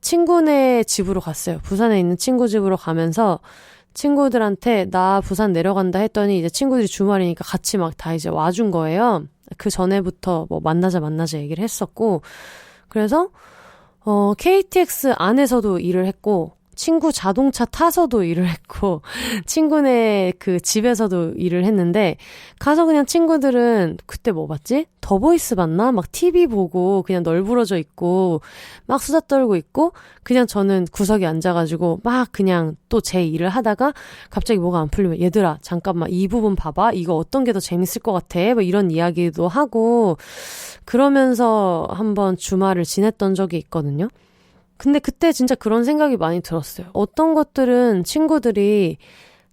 친구네 집으로 갔어요. 부산에 있는 친구 집으로 가면서 친구들한테 나 부산 내려간다 했더니 이제 친구들이 주말이니까 같이 막 다 이제 와준 거예요. 그 전에부터 만나자 얘기를 했었고 그래서 KTX 안에서도 일을 했고 친구 자동차 타서도 일을 했고 친구네 그 집에서도 일을 했는데 가서 그냥 친구들은 그때 뭐 봤지? 더보이스 봤나? 막 TV 보고 그냥 널브러져 있고 막 수다 떨고 있고 그냥 저는 구석에 앉아가지고 막 그냥 또 제 일을 하다가 갑자기 뭐가 안 풀리면 얘들아 잠깐만 이 부분 봐봐 이거 어떤 게 더 재밌을 것 같아 뭐 이런 이야기도 하고 그러면서 한번 주말을 지냈던 적이 있거든요. 근데 그때 진짜 그런 생각이 많이 들었어요. 어떤 것들은 친구들이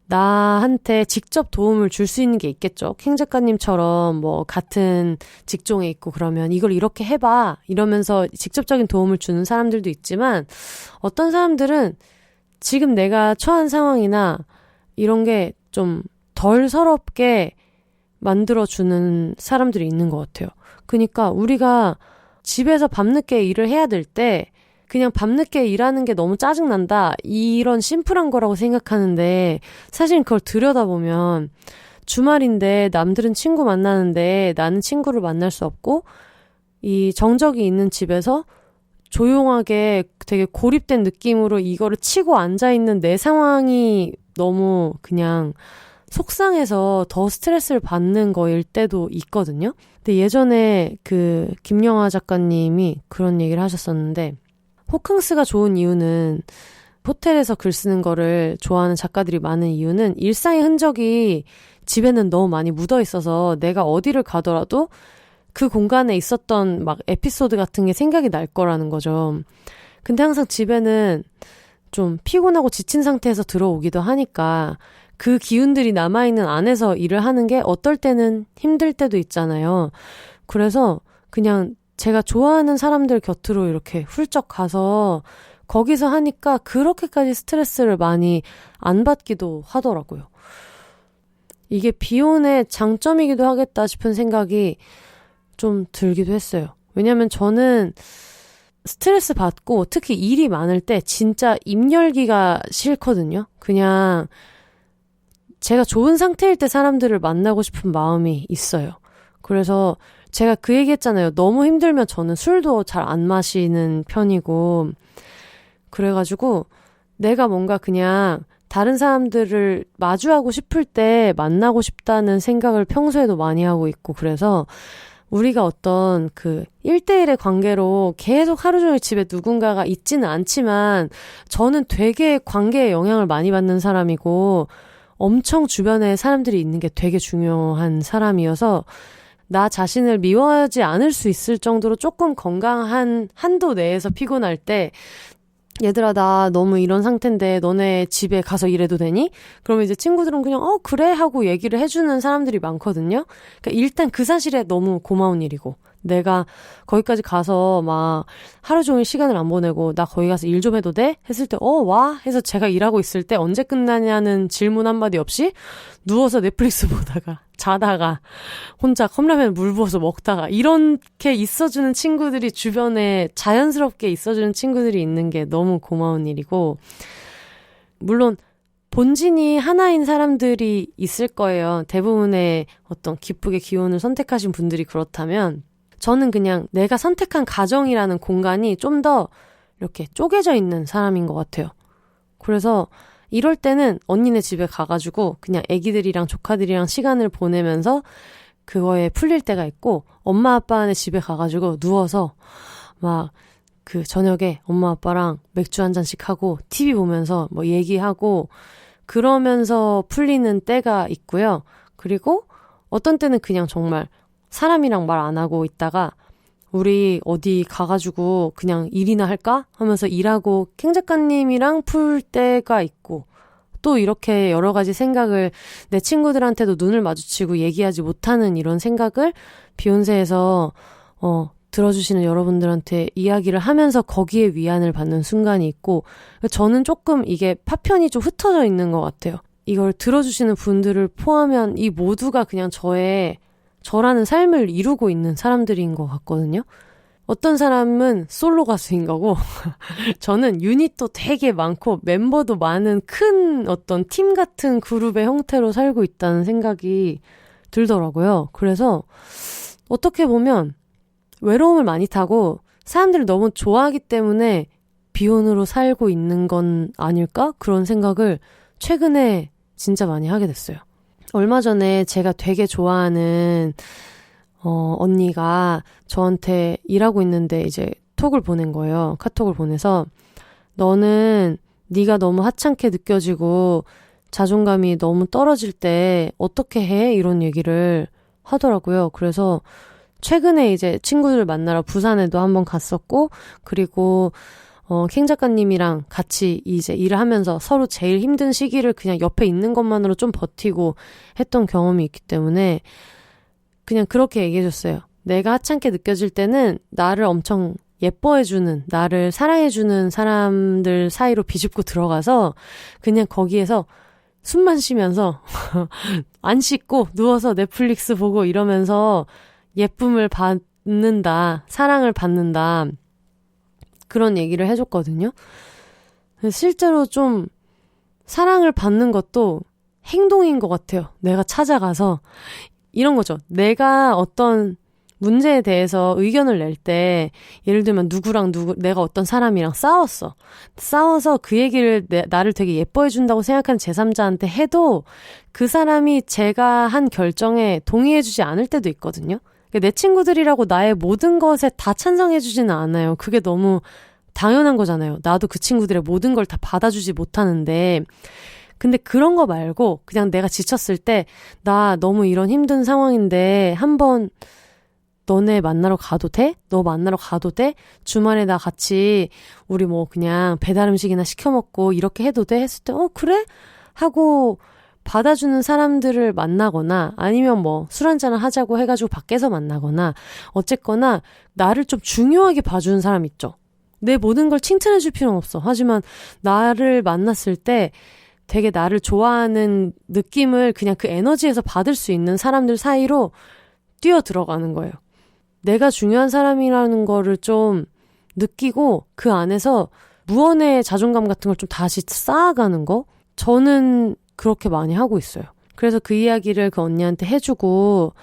나한테 직접 도움을 줄 수 있는 게 있겠죠. 캥 작가님처럼 같은 직종에 있고 그러면 이걸 이렇게 해봐 이러면서 직접적인 도움을 주는 사람들도 있지만 어떤 사람들은 지금 내가 처한 상황이나 이런 게 좀 덜 서럽게 만들어주는 사람들이 있는 것 같아요. 그러니까 우리가 집에서 밤늦게 일을 해야 될 때 그냥 밤늦게 일하는 게 너무 짜증난다. 이런 심플한 거라고 생각하는데 사실 그걸 들여다보면 주말인데 남들은 친구 만나는데 나는 친구를 만날 수 없고 이 정적이 있는 집에서 조용하게 되게 고립된 느낌으로 이거를 치고 앉아있는 내 상황이 너무 그냥 속상해서 더 스트레스를 받는 거일 때도 있거든요. 근데 예전에 그 김영하 작가님이 그런 얘기를 하셨었는데 호캉스가 좋은 이유는 호텔에서 글 쓰는 거를 좋아하는 작가들이 많은 이유는 일상의 흔적이 집에는 너무 많이 묻어 있어서 내가 어디를 가더라도 그 공간에 있었던 막 에피소드 같은 게 생각이 날 거라는 거죠. 근데 항상 집에는 좀 피곤하고 지친 상태에서 들어오기도 하니까 그 기운들이 남아있는 안에서 일을 하는 게 어떨 때는 힘들 때도 있잖아요. 그래서 그냥 제가 좋아하는 사람들 곁으로 이렇게 훌쩍 가서 거기서 하니까 그렇게까지 스트레스를 많이 안 받기도 하더라고요. 이게 비혼의 장점이기도 하겠다 싶은 생각이 좀 들기도 했어요. 왜냐면 저는 스트레스 받고 특히 일이 많을 때 진짜 입 열기가 싫거든요. 그냥 제가 좋은 상태일 때 사람들을 만나고 싶은 마음이 있어요. 그래서 제가 그 얘기 했잖아요. 너무 힘들면 저는 술도 잘 안 마시는 편이고 그래가지고 내가 뭔가 그냥 다른 사람들을 마주하고 싶을 때 만나고 싶다는 생각을 평소에도 많이 하고 있고 그래서 우리가 어떤 그 1대1의 관계로 계속 하루 종일 집에 누군가가 있지는 않지만 저는 되게 관계에 영향을 많이 받는 사람이고 엄청 주변에 사람들이 있는 게 되게 중요한 사람이어서 나 자신을 미워하지 않을 수 있을 정도로 조금 건강한 한도 내에서 피곤할 때 얘들아 나 너무 이런 상태인데 너네 집에 가서 일해도 되니? 그러면 이제 친구들은 그냥 그래 하고 얘기를 해주는 사람들이 많거든요. 그러니까 일단 그 사실에 너무 고마운 일이고 내가 거기까지 가서 막 하루 종일 시간을 안 보내고 나 거기 가서 일 좀 해도 돼? 했을 때 와 해서 제가 일하고 있을 때 언제 끝나냐는 질문 한마디 없이 누워서 넷플릭스 보다가 자다가 혼자 컵라면 물 부어서 먹다가 이렇게 있어주는 친구들이 주변에 자연스럽게 있어주는 친구들이 있는 게 너무 고마운 일이고 물론 본진이 하나인 사람들이 있을 거예요. 대부분의 어떤 기쁘게 기혼을 선택하신 분들이 그렇다면 저는 그냥 내가 선택한 가정이라는 공간이 좀 더 이렇게 쪼개져 있는 사람인 것 같아요. 그래서 이럴 때는 언니네 집에 가가지고 그냥 애기들이랑 조카들이랑 시간을 보내면서 그거에 풀릴 때가 있고 엄마 아빠네 집에 가가지고 누워서 막 그 저녁에 엄마 아빠랑 맥주 한 잔씩 하고 TV 보면서 뭐 얘기하고 그러면서 풀리는 때가 있고요. 그리고 어떤 때는 그냥 정말 사람이랑 말 안 하고 있다가 우리 어디 가가지고 그냥 일이나 할까? 하면서 일하고 캥 작가님이랑 풀 때가 있고 또 이렇게 여러 가지 생각을 내 친구들한테도 눈을 마주치고 얘기하지 못하는 이런 생각을 비욘세에서 들어주시는 여러분들한테 이야기를 하면서 거기에 위안을 받는 순간이 있고 저는 조금 이게 파편이 좀 흩어져 있는 것 같아요. 이걸 들어주시는 분들을 포함한 이 모두가 그냥 저라는 삶을 이루고 있는 사람들인 것 같거든요. 어떤 사람은 솔로 가수인 거고 저는 유닛도 되게 많고 멤버도 많은 큰 어떤 팀 같은 그룹의 형태로 살고 있다는 생각이 들더라고요. 그래서 어떻게 보면 외로움을 많이 타고 사람들을 너무 좋아하기 때문에 비혼으로 살고 있는 건 아닐까? 그런 생각을 최근에 진짜 많이 하게 됐어요. 얼마 전에 제가 되게 좋아하는 언니가 저한테 일하고 있는데 이제 톡을 보낸 거예요. 카톡을 보내서 너는 네가 너무 하찮게 느껴지고 자존감이 너무 떨어질 때 어떻게 해? 이런 얘기를 하더라고요. 그래서 최근에 이제 친구들 만나러 부산에도 한번 갔었고 그리고 캥 작가님이랑 같이 이제 일을 하면서 서로 제일 힘든 시기를 그냥 옆에 있는 것만으로 좀 버티고 했던 경험이 있기 때문에 그냥 그렇게 얘기해줬어요. 내가 하찮게 느껴질 때는 나를 엄청 예뻐해주는, 나를 사랑해주는 사람들 사이로 비집고 들어가서 그냥 거기에서 숨만 쉬면서 안 씻고 누워서 넷플릭스 보고 이러면서 예쁨을 받는다, 사랑을 받는다. 그런 얘기를 해줬거든요. 실제로 좀 사랑을 받는 것도 행동인 것 같아요. 내가 찾아가서 이런 거죠. 내가 어떤 문제에 대해서 의견을 낼 때 예를 들면 내가 어떤 사람이랑 싸워서 그 얘기를 나를 되게 예뻐해 준다고 생각하는 제3자한테 해도 그 사람이 제가 한 결정에 동의해 주지 않을 때도 있거든요. 내 친구들이라고 나의 모든 것에 다 찬성해 주지는 않아요. 그게 너무 당연한 거잖아요. 나도 그 친구들의 모든 걸 다 받아주지 못하는데, 근데 그런 거 말고 그냥 내가 지쳤을 때 나 너무 이런 힘든 상황인데 한번 너네 만나러 가도 돼? 너 만나러 가도 돼? 주말에 나 같이 우리 뭐 그냥 배달 음식이나 시켜 먹고 이렇게 해도 돼? 했을 때 그래? 하고 받아주는 사람들을 만나거나 아니면 뭐 술 한잔을 하자고 해가지고 밖에서 만나거나 어쨌거나 나를 좀 중요하게 봐주는 사람 있죠. 내 모든 걸 칭찬해 줄 필요는 없어. 하지만 나를 만났을 때 되게 나를 좋아하는 느낌을 그냥 그 에너지에서 받을 수 있는 사람들 사이로 뛰어 들어가는 거예요. 내가 중요한 사람이라는 거를 좀 느끼고 그 안에서 무언의 자존감 같은 걸 좀 다시 쌓아가는 거? 저는 그렇게 많이 하고 있어요. 그래서 그 이야기를 그 언니한테 해주고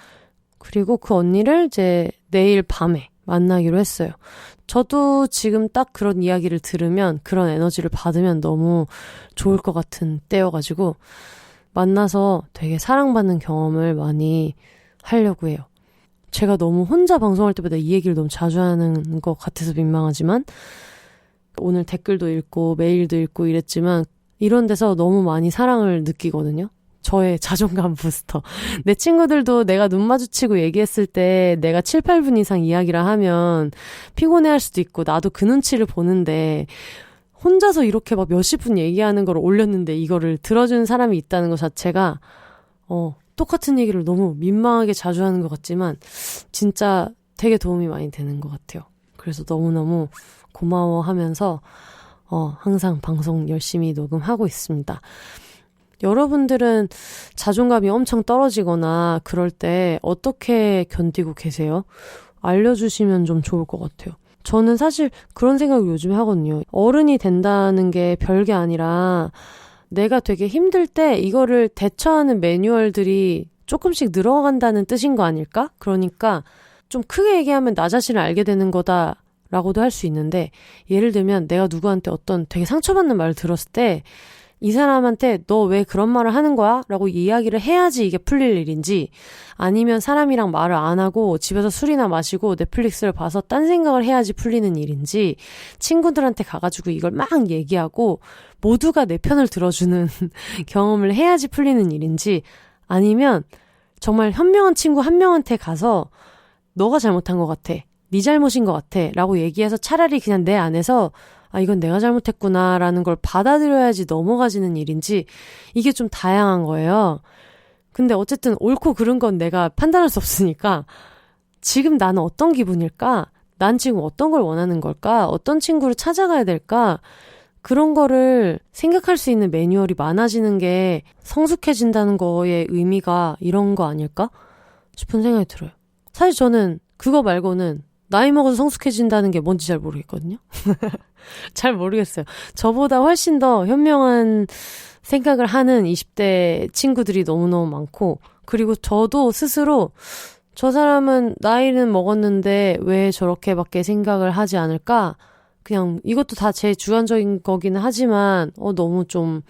그리고 그 언니를 이제 내일 밤에 만나기로 했어요. 저도 지금 딱 그런 이야기를 들으면 그런 에너지를 받으면 너무 좋을 것 같은 때여가지고 만나서 되게 사랑받는 경험을 많이 하려고 해요. 제가 너무 혼자 방송할 때보다 이 얘기를 너무 자주 하는 것 같아서 민망하지만 오늘 댓글도 읽고 메일도 읽고 이랬지만 이런 데서 너무 많이 사랑을 느끼거든요. 저의 자존감 부스터. 내 친구들도 내가 눈 마주치고 얘기했을 때 내가 7, 8분 이상 이야기를 하면 피곤해할 수도 있고 나도 그 눈치를 보는데 혼자서 이렇게 막 몇십 분 얘기하는 걸 올렸는데 이거를 들어주는 사람이 있다는 것 자체가 똑같은 얘기를 너무 민망하게 자주 하는 것 같지만 진짜 되게 도움이 많이 되는 것 같아요. 그래서 너무너무 고마워하면서 항상 방송 열심히 녹음하고 있습니다. 여러분들은 자존감이 엄청 떨어지거나 그럴 때 어떻게 견디고 계세요? 알려주시면 좀 좋을 것 같아요. 저는 사실 그런 생각을 요즘에 하거든요. 어른이 된다는 게 별게 아니라 내가 되게 힘들 때 이거를 대처하는 매뉴얼들이 조금씩 늘어간다는 뜻인 거 아닐까? 그러니까 좀 크게 얘기하면 나 자신을 알게 되는 거다라고도 할 수 있는데 예를 들면 내가 누구한테 어떤 되게 상처받는 말을 들었을 때 이 사람한테 너 왜 그런 말을 하는 거야? 라고 이야기를 해야지 이게 풀릴 일인지 아니면 사람이랑 말을 안 하고 집에서 술이나 마시고 넷플릭스를 봐서 딴 생각을 해야지 풀리는 일인지 친구들한테 가가지고 이걸 막 얘기하고 모두가 내 편을 들어주는 경험을 해야지 풀리는 일인지 아니면 정말 현명한 친구 한 명한테 가서 너가 잘못한 것 같아. 네 잘못인 것 같아. 라고 얘기해서 차라리 그냥 내 안에서 이건 내가 잘못했구나 라는 걸 받아들여야지 넘어가지는 일인지 이게 좀 다양한 거예요. 근데 어쨌든 옳고 그른 건 내가 판단할 수 없으니까 지금 나는 어떤 기분일까? 난 지금 어떤 걸 원하는 걸까? 어떤 친구를 찾아가야 될까? 그런 거를 생각할 수 있는 매뉴얼이 많아지는 게 성숙해진다는 거의 의미가 이런 거 아닐까? 싶은 생각이 들어요. 사실 저는 그거 말고는 나이 먹어서 성숙해진다는 게 뭔지 잘 모르겠거든요. 잘 모르겠어요. 저보다 훨씬 더 현명한 생각을 하는 20대 친구들이 너무너무 많고 그리고 저도 스스로 저 사람은 나이는 먹었는데 왜 저렇게밖에 생각을 하지 않을까? 그냥 이것도 다 제 주관적인 거기는 하지만 너무 좀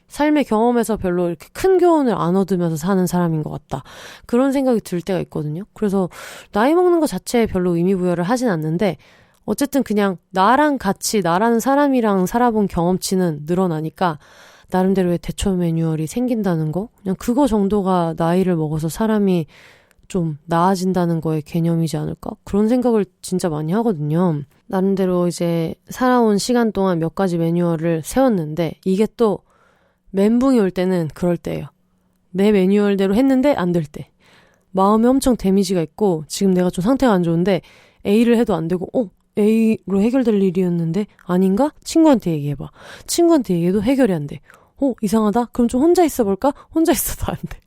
삶의 경험에서 별로 이렇게 큰 교훈을 안 얻으면서 사는 사람인 것 같다. 그런 생각이 들 때가 있거든요. 그래서 나이 먹는 것 자체에 별로 의미 부여를 하진 않는데 어쨌든 그냥 나랑 같이 나라는 사람이랑 살아본 경험치는 늘어나니까 나름대로의 대처 매뉴얼이 생긴다는 거? 그냥 그거 정도가 나이를 먹어서 사람이 좀 나아진다는 거의 개념이지 않을까? 그런 생각을 진짜 많이 하거든요. 나름대로 이제 살아온 시간 동안 몇 가지 매뉴얼을 세웠는데 이게 또 멘붕이 올 때는 그럴 때예요. 내 매뉴얼대로 했는데 안 될 때. 마음에 엄청 데미지가 있고 지금 내가 좀 상태가 안 좋은데 A를 해도 안 되고 A로 해결될 일이었는데 아닌가? 친구한테 얘기해봐. 친구한테 얘기해도 해결이 안 돼. 이상하다? 그럼 좀 혼자 있어볼까? 혼자 있어도 안 돼.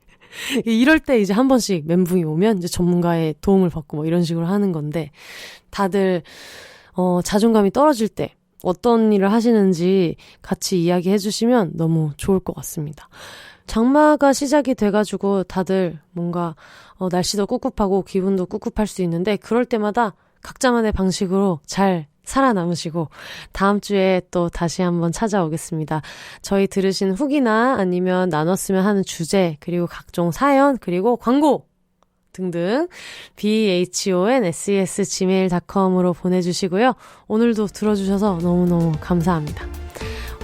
이럴 때 이제 한 번씩 멘붕이 오면 이제 전문가의 도움을 받고 뭐 이런 식으로 하는 건데 다들 자존감이 떨어질 때 어떤 일을 하시는지 같이 이야기해 주시면 너무 좋을 것 같습니다. 장마가 시작이 돼가지고 다들 뭔가 날씨도 꿉꿉하고 기분도 꿉꿉할 수 있는데 그럴 때마다 각자만의 방식으로 잘 살아남으시고 다음 주에 또 다시 한번 찾아오겠습니다. 저희 들으신 후기나 아니면 나눴으면 하는 주제 그리고 각종 사연 그리고 광고 등등 BHONSES@gmail.com으로 보내주시고요. 오늘도 들어주셔서 너무너무 감사합니다.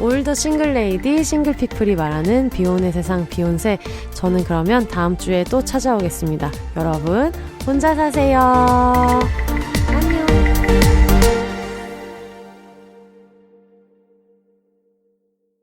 올더 싱글레이디 싱글피플이 말하는 비혼의 세상 비혼세 저는 그러면 다음 주에 또 찾아오겠습니다. 여러분 혼자 사세요.